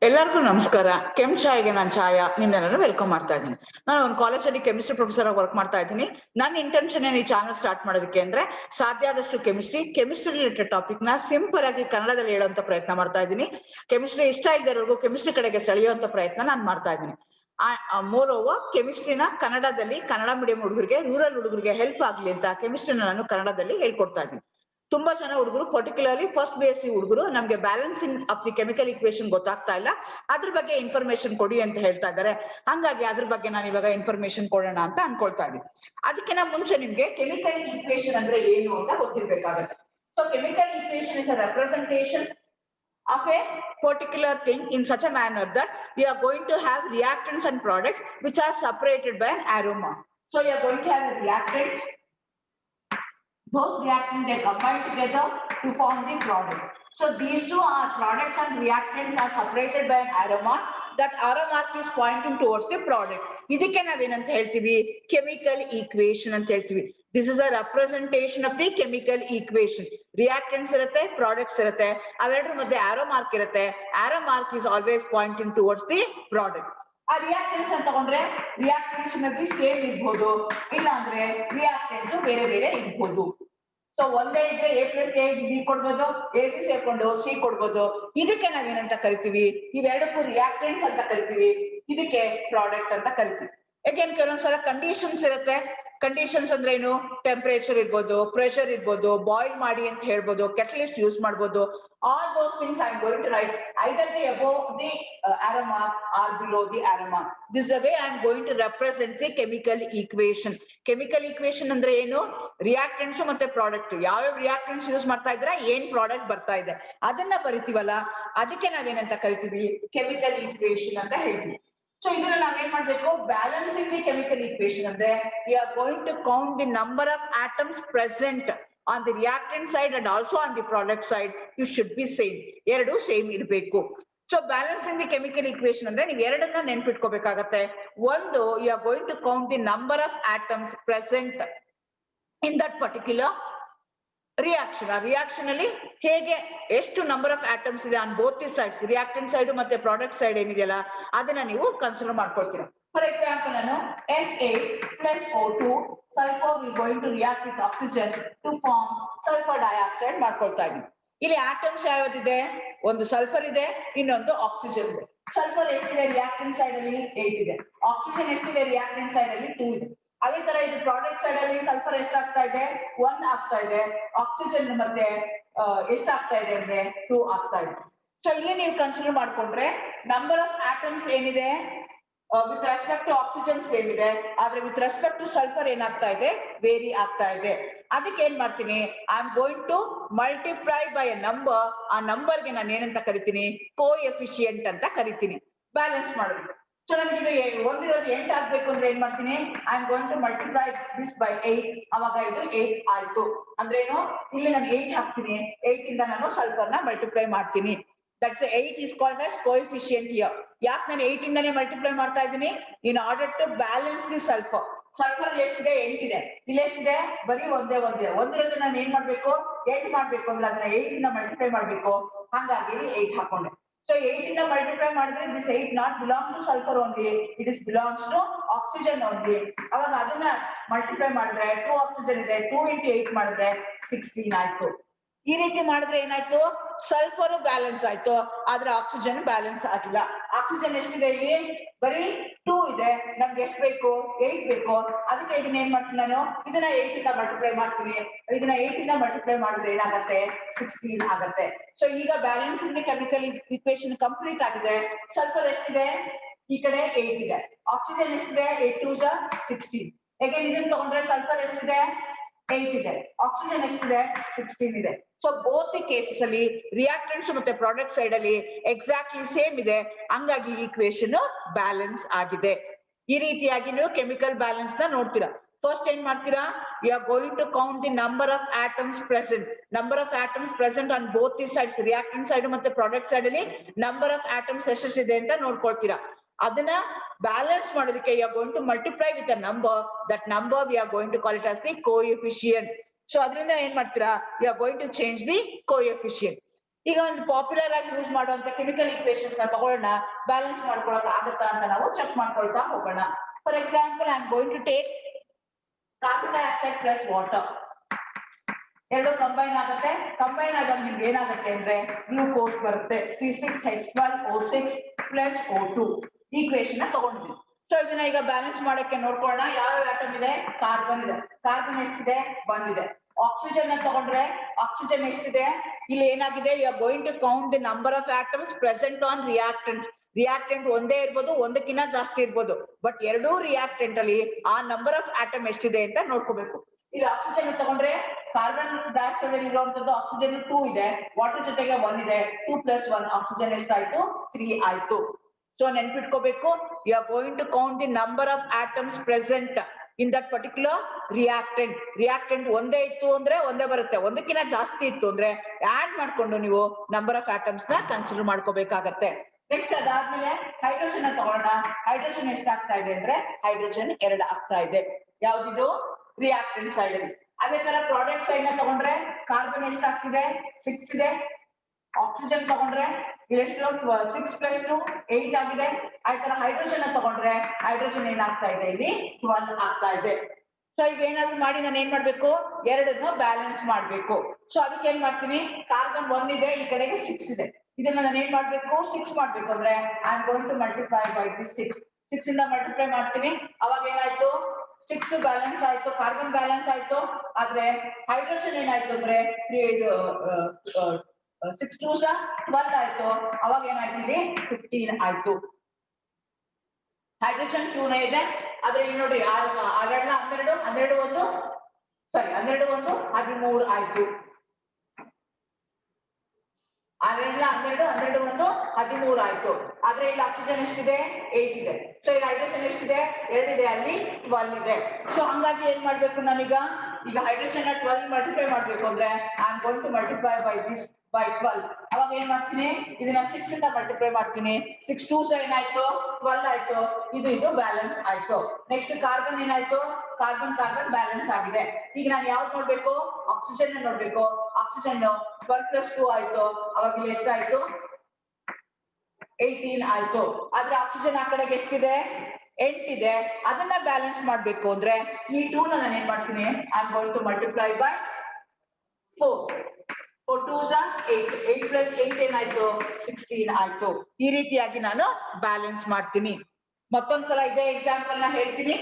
ಎಲ್ಲರಿಗೂ ನಮಸ್ಕಾರ. ಚಾಯ್ಗೆ ನಾನು ಛಾಯಾ ನಿಮ್ಮೆಲ್ಲರೂ ವೆಲ್ಕಮ್ ಮಾಡ್ತಾ ಇದ್ದೀನಿ. ನಾನು ಒಂದು ಕಾಲೇಜಲ್ಲಿ ಕೆಮಿಸ್ಟ್ರಿ ಪ್ರೊಫೆಸರ್ ಆಗಿ ವರ್ಕ್ ಮಾಡ್ತಾ ಇದ್ದೀನಿ. ನನ್ನ ಇಂಟೆನ್ಷನ್ ಏನು ಈ ಚಾನಲ್ ಸ್ಟಾರ್ಟ್ ಮಾಡೋದಕ್ಕೆ ಅಂದ್ರೆ ಸಾಧ್ಯ ಆದಷ್ಟು ಕೆಮಿಸ್ಟ್ರಿ ರಿಲೇಟೆಡ್ ಟಾಪಿಕ್ ನ ಸಿಂಪಲ್ ಆಗಿ ಕನ್ನಡದಲ್ಲಿ ಹೇಳುವಂತ ಪ್ರಯತ್ನ ಮಾಡ್ತಾ ಇದ್ದೀನಿ. ಕೆಮಿಸ್ಟ್ರಿ ಇಷ್ಟ ಇಲ್ದಿರೋರ್ಗು ಕೆಮಿಸ್ಟ್ರಿ ಕಡೆಗೆ ಸೆಳೆಯುವಂತ ಪ್ರಯತ್ನ ನಾನು ಮಾಡ್ತಾ ಇದ್ದೀನಿ. ಮೋರ್ ಓವರ್ ಕೆಮಿಸ್ಟ್ರಿನ ಕನ್ನಡದಲ್ಲಿ ಕನ್ನಡ ಮೀಡಿಯಂ ಹುಡುಗರಿಗೆ, ರೂರಲ್ ಹುಡುಗರಿಗೆ ಹೆಲ್ಪ್ ಆಗ್ಲಿ ಅಂತ ಕೆಮಿಸ್ಟ್ರಿನ ನಾನು ಕನ್ನಡದಲ್ಲಿ ಹೇಳ್ಕೊಡ್ತಾ ಇದ್ದೀನಿ. ತುಂಬಾ ಜನ ಹುಡುಗರು ಪರ್ಟಿಕ್ಯುಲರ್ಲಿ ಫಸ್ಟ್ BSc ಹುಡುಗರು ನಮ್ಗೆ balancing of the chemical equation ಗೊತ್ತಾಗ್ತಾ ಇಲ್ಲ, ಅದ್ರ ಬಗ್ಗೆ ಇನ್ಫಾರ್ಮೇಶನ್ ಕೊಡಿ ಅಂತ ಹೇಳ್ತಾ ಇದ್ದಾರೆ. ಹಂಗಾಗಿ ಅದ್ರ ಬಗ್ಗೆ ನಾನು ಇವಾಗ ಇನ್ಫಾರ್ಮೇಶನ್ ಕೊಡೋಣ ಅಂತ ಅನ್ಕೊಳ್ತಾ ಇದ್ದೀನಿ. ಅದಕ್ಕಿಂತ ಮುಂಚೆ ನಿಮ್ಗೆ ಕೆಮಿಕಲ್ ಇಕ್ವೇಶನ್ ಅಂದ್ರೆ ಏನು ಅಂತ ಗೊತ್ತಿರ್ಬೇಕಾಗತ್ತೆ. So chemical equation is a representation of a particular thing in such a manner that we are going to have reactants and products which are separated by an arrow mark. So you are going to have a reactants. Those reactants, they combine together to form the product. So these two are products and reactants are separated by an arrow mark. That arrow mark is pointing towards the product. ಇದಕ್ಕೆ ನಾವೇನಂತ ಹೇಳ್ತೀವಿ? Chemical equation ಅಂತ ಹೇಳ್ತೀವಿ. This is a representation of the chemical equation. Reactants ಇರುತ್ತೆ, products ಇರುತ್ತೆ, ಅವೆರಡರ ಮಧ್ಯೆ arrow mark ಇರುತ್ತೆ. Arrow mark is always pointing towards the product. ಆ ರಿಯಾಕ್ಟೆಂಟ್ಸ್ ಅಂತ ತಗೊಂಡ್ರೆ ರಿಯಾಕ್ಟೆಂಟ್ಸ್ ಮೇ ಬಿ ಸೇಮ್ ಇರ್ಬೋದು, ಇಲ್ಲ ಅಂದ್ರೆ ರಿಯಾಕ್ಟೆಂಟ್ಸ್ ಬೇರೆ ಬೇರೆ ಇರ್ಬೋದು. ಸೊ ಒಂದೇ ಇದ್ರೆ A+A ಕೊಡ್ಬೋದು, AB ಸೇರ್ಕೊಂಡು C ಕೊಡ್ಬೋದು. ಇದಕ್ಕೆ ನಾವೇನಂತ ಕರಿತೀವಿ? ಇವೆರಡಕ್ಕೂ ರಿಯಾಕ್ಟೆಂಟ್ಸ್ ಅಂತ ಕರಿತೀವಿ, ಇದಕ್ಕೆ ಪ್ರಾಡಕ್ಟ್ ಅಂತ ಕರಿತೀವಿ. ಯಾಕೆಂದ್ರೆ ಕೆಲವೊಂದ್ಸಲ ಕಂಡೀಷನ್ಸ್ ಇರುತ್ತೆ. ಕಂಡೀಷನ್ಸ್ ಅಂದ್ರೆ ಏನು? ಟೆಂಪರೇಚರ್ ಇರ್ಬೋದು, ಪ್ರೆಷರ್ ಇರ್ಬೋದು, ಬಾಯ್ಲ್ ಮಾಡಿ ಅಂತ ಹೇಳ್ಬೋದು, ಕೆಟಲಿಸ್ಟ್ ಯೂಸ್ ಮಾಡ್ಬೋದು. All those things I am going to write either the above the arrow mark or below the arrow mark. This is the way I am going to represent the chemical equation. Chemical equation ಅಂದ್ರೆ ಏನು? Reactants ಮತ್ತೆ product, ಯಾವ್ಯಾವ reactants use ಮಾಡ್ತಾ ಇದ್ರೆ ಏನ್ product ಬರ್ತಾ ಇದೆ ಅದನ್ನ ಬರಿತೀವಲ್ಲ, ಅದಕ್ಕೆ ನಾವೇನಂತ ಕರಿತೀವಿ? ಕೆಮಿಕಲ್ ಈಕ್ವೇಶನ್ ಅಂತ ಹೇಳ್ತೀವಿ. ಸೊ ಇದನ್ನ ನಾವೇನ್ ಮಾಡ್ಬೇಕು? ಬ್ಯಾಲೆನ್ಸಿಂಗ್ ದಿ ಕೆಮಿಕಲ್ ಈಕ್ವೇಶನ್ ಅಂದ್ರೆ we are going to count the number of atoms present on the reactant side and also on the product side. You should be same. ಎರಡು same ಇರಬೇಕು. So balancing the chemical equation ಅಂದ್ರೆ ನೀವು ಎರಡನ್ನ ನೆನ್ಪಿಟ್ಕೋಬೇಕಾಗತ್ತೆ. ಒಂದು, you are going to count the number of atoms present in that particular reaction. ಆ reaction ಅಲ್ಲಿ ಹೇಗೆ ಎಷ್ಟು ನಂಬರ್ ಆಫ್ ಆಟಮ್ಸ್ ಇದೆ on both the sides, reactant side ಮತ್ತೆ ಪ್ರಾಡಕ್ಟ್ ಸೈಡ್ ಏನಿದೆಯಲ್ಲ ಅದನ್ನ ನೀವು ಕನ್ಸಿಡರ್ ಮಾಡ್ಕೊಳ್ತೀರಾ. ಫಾರ್ ಎಕ್ಸಾಂಪಲ್, ನಾನು SA+O2 sulphur will going to react with oxygen to form sulphur dioxide ಮಾಡ್ಕೊಳ್ತಾ ಇದ್ದೀನಿ. ಇಲ್ಲಿ ಆಟಮ್ಸ್ ಯಾವ್ದಿದೆ? ಒಂದು ಸಲ್ಫರ್ ಇದೆ, ಇನ್ನೊಂದು ಆಕ್ಸಿಜನ್ ಇದೆ. ಸಲ್ಫರ್ ಎಷ್ಟಿದೆ ರಿಯಾಕ್ಟೆಂಟ್ ಸೈಡ್ ಅಲ್ಲಿ? 8 ಇದೆ. ಆಕ್ಸಿಜನ್ ಎಷ್ಟಿದೆ ರಿಯಾಕ್ಟೆಂಟ್ ಸೈಡ್ ಅಲ್ಲಿ? 2 ಇದೆ. ಅದೇ ತರ ಇದು ಪ್ರಾಡಕ್ಟ್ ಸೈಡ್ ಅಲ್ಲಿ ಸಲ್ಫರ್ ಎಷ್ಟಾಗ್ತಾ ಇದೆ? 1 ಆಗ್ತಾ ಇದೆ. ಆಕ್ಸಿಜನ್ ಮತ್ತೆ ಎಷ್ಟಾಗ್ತಾ ಇದೆ ಅಂದ್ರೆ 2 ಆಗ್ತಾ ಇದೆ. ಸೊ ಇಲ್ಲಿ ನೀವು ಕನ್ಸಿಡರ್ ಮಾಡ್ಕೊಂಡ್ರೆ ನಂಬರ್ ಆಫ್ ಆಟಮ್ಸ್ ಏನಿದೆ with respect to oxygen same ಇದೆ, ಆದ್ರೆ ವಿತ್ ರೆಸ್ಪೆಕ್ಟ್ ಟು ಸಲ್ಫರ್ ಏನಾಗ್ತಾ ಇದೆ? ವೇರಿ ಆಗ್ತಾ ಇದೆ. ಅದಕ್ಕೆ ಏನ್ ಮಾಡ್ತೀನಿ? I am going to multiply by a number. ಆ ನಂಬರ್ಗೆ ನಾನು ಏನಂತ ಕರಿತೀನಿ? ಕೋಎಫಿಷಿಯಂಟ್ ಅಂತ ಕರಿತೀನಿ. ಬ್ಯಾಲೆನ್ಸ್ ಮಾಡೋದು. ಸೊ ನನಗೆ ಒಂದಿರೋದು 8 ಆಗ್ಬೇಕು ಅಂದ್ರೆ ಏನ್ ಮಾಡ್ತೀನಿ? I am going to multiply this by 8. ಅವಾಗ ಇದು 8 ಆಯ್ತು. ಅಂದ್ರೇನು? ಇಲ್ಲಿ ನಾನು 8 ಹಾಕ್ತೀನಿ, 8 ಇಂದ ನಾನು ಸಲ್ಫರ್ನ ಮಲ್ಟಿಪ್ಲೈ ಮಾಡ್ತೀನಿ. That's 8 is called as coefficient here. ಯಾಕೆ ನಾನು 8 ಇಂದಾನೆ ಮಲ್ಟಿಪ್ಲೈ ಮಾಡ್ತಾ ಇದ್ದೀನಿ? In order to balance the sulphur. Sulphur ಎಷ್ಟಿದೆ? 8 ಇದೆ. ಇಲ್ಲಿ ಎಷ್ಟಿದೆ? ಬರೀ ಒಂದೇ ಒಂದಿರೋದು ನಾನು ಏನ್ ಮಾಡ್ಬೇಕು? 8 ಮಾಡ್ಬೇಕು ಅಂದ್ರೆ ಅದನ್ನ 8 ಇಂದ ಮಲ್ಟಿಪ್ಲೈ ಮಾಡ್ಬೇಕು. ಹಾಗಾಗಿ 8 ಹಾಕೊಂಡೆ. So 8 ಇಂದ ಮಲ್ಟಿಪ್ಲೈ ಮಾಡಿದ್ರೆ this 8 not belong to sulfur only, it is belongs to oxygen only. ಅವಾಗ ಅದನ್ನ ಮಲ್ಟಿಪ್ಲೈ ಮಾಡಿದ್ರೆ 2 ಆಕ್ಸಿಜನ್ ಇದೆ, 2 into 8 ಮಾಡಿದ್ರೆ 16 ಆಯ್ತು. ಈ ರೀತಿ ಮಾಡಿದ್ರೆ ಏನಾಯ್ತು? ಸಲ್ಫರ್ ಬ್ಯಾಲೆನ್ಸ್ ಆಯ್ತು, ಆದ್ರೆ ಆಕ್ಸಿಜನ್ ಬ್ಯಾಲೆನ್ಸ್ ಆಗಿಲ್ಲ. ಆಕ್ಸಿಜನ್ ಎಷ್ಟಿದೆ ಇಲ್ಲಿ? ಬರೀ 2 ಇದೆ. ನಮ್ಗೆ ಎಷ್ಟು ಬೇಕು? 8 ಬೇಕು. ಅದಕ್ಕೆ ಇದನ್ನ ಏನ್ ಮಾಡ್ತೀನಿ ನಾನು? ಇದನ್ನ 8 ಇಂದ ಮಲ್ಟಿಪ್ಲೈ ಮಾಡ್ತೀನಿ. ಇದನ್ನ 8 ಇಂದ ಮಲ್ಟಿಪ್ಲೈ ಮಾಡಿದ್ರೆ ಏನಾಗತ್ತೆ? 16 ಆಗತ್ತೆ. ಸೊ ಈಗ ಬ್ಯಾಲೆನ್ಸಿಂಗ್ ಕೆಮಿಕಲ್ ಇಕ್ವೇಶನ್ ಕಂಪ್ಲೀಟ್ ಆಗಿದೆ. ಸಲ್ಫರ್ ಎಷ್ಟಿದೆ? ಈ ಕಡೆ 8 ಇದೆ. ಆಕ್ಸಿಜನ್ ಎಷ್ಟಿದೆ? 8 2 16. ಯಾಕೆಂದ್ರೆ ಇದನ್ನ ತಗೊಂಡ್ರೆ ಸಲ್ಫರ್ ಎಷ್ಟಿದೆ? 8 ಇದೆ. ಆಕ್ಸಿಜನ್ ಎಷ್ಟಿದೆ? 16 ಇದೆ. ಸೊ ಬೋತ್ ದಿ ಕೇಸಸ್ ಅಲ್ಲಿ ರಿಯಾಕ್ಟೆಂಟ್ಸ್ ಮತ್ತೆ ಪ್ರಾಡಕ್ಟ್ ಸೈಡ್ ಅಲ್ಲಿ ಎಕ್ಸಾಕ್ಟ್ಲಿ ಸೇಮ್ ಇದೆ. ಹಂಗಾಗಿ ಈಕ್ವೇಶನ್ ಬ್ಯಾಲೆನ್ಸ್ ಆಗಿದೆ. ಈ ರೀತಿಯಾಗಿ ನೀವು ಕೆಮಿಕಲ್ ಬ್ಯಾಲೆನ್ಸ್ ನ ನೋಡ್ತೀರಾ. ಫಸ್ಟ್ ಏನ್ ಮಾಡ್ತೀರಾ? You are going to count the number of atoms present. Number of atoms present on both the sides, reactant side ಮತ್ತೆ ಪ್ರಾಡಕ್ಟ್ ಸೈಡ್ ಅಲ್ಲಿ ನಂಬರ್ ಆಫ್ ಆಟಮ್ಸ್ ಎಷ್ಟಿದೆ ಅಂತ ನೋಡ್ಕೊಳ್ತೀರಾ. ಅದನ್ನ ಬ್ಯಾಲೆನ್ಸ್ ಮಾಡೋದಕ್ಕೆ you are going to multiply with a number. That number we are going to call it as the coefficient. So ಅದರಿಂದ ಏನ್ ಮಾಡ್ತೀರಾ? You are going to change the coefficient. ಈಗ ಒಂದು ಪಾಪ್ಯುಲರ್ ಆಗಿ ಯೂಸ್ ಮಾಡುವಂತ ಕೆಮಿಕಲ್ ಈಕ್ವೇಶನ್ಸ್ ನ ತಗೊಳ್ಳೋಣ, balance ಮಾಡ್ಕೊಳಕ್ ಆಗುತ್ತಾ ಅಂತ ನಾವು ಚೆಕ್ ಮಾಡ್ಕೊಳ್ತಾ ಹೋಗೋಣ. For example I am going to take carbon dioxide plus water, ಎರಡು ಕಂಬೈನ್ ಆಗುತ್ತೆ. ಕಂಬೈನ್ ಆದಾಗ ನಿಮ್ಗೆ ಏನಾಗುತ್ತೆ ಅಂದ್ರೆ ಗ್ಲೂಕೋಸ್ ಬರುತ್ತೆ, C6H12O6 ಪ್ಲಸ್ O2 ಈಕ್ವೇಶನ್ ನ ತಗೊಂಡಿದ್ವಿ. ಸೊ ಇದನ್ನ ಈಗ ಬ್ಯಾಲೆನ್ಸ್ ಮಾಡಕ್ಕೆ ನೋಡ್ಕೊಳ್ಳೋಣ. ಯಾವ ಆಟಮ್ ಇದೆ? ಕಾರ್ಬನ್ ಇದೆ. ಕಾರ್ಬನ್ ಎಷ್ಟಿದೆ? 1 ಇದೆ. ಆಕ್ಸಿಜನ್ ನ ತಗೊಂಡ್ರೆ ಆಕ್ಸಿಜನ್ ಎಷ್ಟಿದೆ? ಇಲ್ಲಿ ಏನಾಗಿದೆ, you are going to count the number of atoms present on reactants. Reactant ಒಂದೇ ಇರ್ಬೋದು, ಒಂದಕ್ಕಿಂತ ಜಾಸ್ತಿ ಇರ್ಬೋದು, ಬಟ್ ಎರಡೂ ರಿಯಾಕ್ಟೆಂಟ್ ಅಲ್ಲಿ ಆ ನಂಬರ್ ಆಫ್ ಆಟಮ್ ಎಷ್ಟಿದೆ ಅಂತ ನೋಡ್ಕೋಬೇಕು. ಇಲ್ಲಿ ಆಕ್ಸಿಜನ್ ತಗೊಂಡ್ರೆ ಕಾರ್ಬನ್ ಡೈಆಕ್ಸೈಡ್ ಅಲ್ಲಿ ಇರುವಂತದ್ದು ಆಕ್ಸಿಜನ್ 2 ಇದೆ, ವಾಟರ್ ಜೊತೆಗೆ 1 ಇದೆ. 2 + 1 ಆಕ್ಸಿಜನ್ ಎಷ್ಟಾಯ್ತು? 3 ಆಯ್ತು. ಸೊ ನೆನ್ಪಿಟ್ಕೋಬೇಕು, you are going to count the number of atoms present in that particular reactant. Reactant ಒಂದೇ ಇತ್ತು ಅಂದ್ರೆ ಒಂದೇ ಬರುತ್ತೆ, ಒಂದಕ್ಕಿಂತ ಜಾಸ್ತಿ ಇತ್ತು ಅಂದ್ರೆ ಆಡ್ ಮಾಡ್ಕೊಂಡು ನೀವು ನಂಬರ್ ಆಫ್ ಆಟಮ್ಸ್ ನ ಕನ್ಸಿಡರ್ ಮಾಡ್ಕೋಬೇಕಾಗತ್ತೆ. ನೆಕ್ಸ್ಟ್ ಅದಾದ್ಮೇಲೆ ಹೈಡ್ರೋಜನ್ ತಗೊಳ್ಳೋಣ. ಹೈಡ್ರೋಜನ್ ಎಷ್ಟಾಗ್ತಾ ಇದೆ ಅಂದ್ರೆ ಹೈಡ್ರೋಜನ್ 2 ಆಗ್ತಾ ಇದೆ. ಯಾವ್ದಿದು? ರಿಯಾಕ್ಟೆಂಟ್ ಸೈಡ್ ಅಲ್ಲಿ. ಅದೇ ತರ ಪ್ರಾಡಕ್ಟ್ ಸೈಡ್ ನ ತಗೊಂಡ್ರೆ ಕಾರ್ಬನ್ ಎಷ್ಟಾಗ್ತಿದೆ? 6 ಇದೆ. ಆಕ್ಸಿಜನ್ ತಗೊಂಡ್ರೆ ಎಷ್ಟು? 6 + 2 8 ಆಗಿದೆ. ಅದೇ ತರ ಹೈಡ್ರೋಜನ್ ತಗೊಂಡ್ರೆ ಹೈಡ್ರೋಜನ್ ಏನಾಗ್ತಾ ಇದೆ? ಇಲ್ಲಿ 12 ಆಗ್ತಾ ಇದೆ. ಸೊ ಈಗ ಏನಾದ್ರು ಮಾಡಿ ನಾನು ಏನ್ ಮಾಡ್ಬೇಕು? ಎರಡನ್ನು ಬ್ಯಾಲೆನ್ಸ್ ಮಾಡ್ಬೇಕು. ಸೊ ಅದಕ್ಕೆ ಏನ್ ಮಾಡ್ತೀನಿ, ಕಾರ್ಬನ್ 1 ಇದೆ, ಈ ಕಡೆಗೆ 6 ಇದೆ. ಇದನ್ನ ನಾನು ಏನ್ ಮಾಡ್ಬೇಕು? 6 ಮಾಡ್ಬೇಕು ಅಂದ್ರೆ I am going to multiply by this 6. 6 ಇಂದ ಮಲ್ಟಿಪ್ಲೈ ಮಾಡ್ತೀನಿ. ಅವಾಗ ಏನಾಯ್ತು? 6 ಬ್ಯಾಲೆನ್ಸ್ ಆಯ್ತು, ಕಾರ್ಬನ್ ಬ್ಯಾಲೆನ್ಸ್ ಆಯ್ತು. ಆದ್ರೆ ಹೈಡ್ರೋಜನ್ ಏನಾಯ್ತು ಅಂದ್ರೆ 6 2 12 ಆಯ್ತು. ಅವಾಗ ಏನಾಯ್ತು? ಇಲ್ಲಿ 15 ಆಯ್ತು. ಹೈಡ್ರೋಜನ್ 2 ನೇ ಇದೆ. ಆದ್ರೆ ಇಲ್ಲಿ ನೋಡಿ 12 12 1 ಸಾರಿ 12 1 13 ಆಯ್ತು. 12 12 1 13 ಆಯ್ತು. ಆದ್ರೆ ಇಲ್ಲಿ ಆಕ್ಸಿಜನ್ ಎಷ್ಟಿದೆ? 8 ಇದೆ. ಸೊ ಇಲ್ಲಿ ಹೈಡ್ರೋಜನ್ ಎಷ್ಟಿದೆ? 2 ಇದೆ, ಅಲ್ಲಿ 12 ಇದೆ. ಸೊ ಹಂಗಾಗಿ ಏನ್ ಮಾಡ್ಬೇಕು ನಾನೀಗ? ಈಗ ಹೈಡ್ರೋಜನ್ 12 ಮಲ್ಟಿಪ್ಲೈ ಮಾಡ್ಬೇಕು ಅಂದ್ರೆ I am going to multiply by this by 12. ಅವಾಗ ಏನ್ ಮಾಡ್ತೀನಿ? ಇದನ್ನ 6 ಇಂದ ಮಲ್ಟಿಪ್ಲೈ ಮಾಡ್ತೀನಿ. 6 2 ಏನಾಯ್ತು? 12 ಆಯ್ತು. ಇದು ಬ್ಯಾಲೆನ್ಸ್ ಆಯ್ತು. ನೆಕ್ಸ್ಟ್ ಕಾರ್ಬನ್ ಏನಾಯ್ತು? ಕಾರ್ಬನ್ ಬ್ಯಾಲೆನ್ಸ್ ಆಗಿದೆ. ಈಗ ನಾನು ಯಾವ್ದು ನೋಡ್ಬೇಕು? ಆಕ್ಸಿಜನ್ ನೋಡ್ಬೇಕು. ಆಕ್ಸಿಜನ್ 12 + 2 ಆಯ್ತು. ಅವಾಗ ಇಲ್ಲಿ ಎಷ್ಟಾಯ್ತು? 18 ಆಯ್ತು. ಆದ್ರೆ ಆಕ್ಸಿಜನ್ ಆ ಕಡೆಗೆ ಎಷ್ಟಿದೆ? 8 ಇದೆ. ಅದನ್ನ ಬ್ಯಾಲೆನ್ಸ್ ಮಾಡ್ಬೇಕು ಅಂದ್ರೆ ಈ 2 ನಾನು ಏನ್ ಮಾಡ್ತೀನಿ? I am going to multiply by 4. 4 2 8. 8 + 8 ಏನಾಯ್ತು? 16 ಆಯ್ತು. ಈ ರೀತಿಯಾಗಿ ನಾನು ಬ್ಯಾಲೆನ್ಸ್ ಮಾಡ್ತೀನಿ. ಮತ್ತೊಂದ್ಸಲ ಇದೇ ಎಕ್ಸಾಂಪಲ್ ನ ಹೇಳ್ತೀನಿ.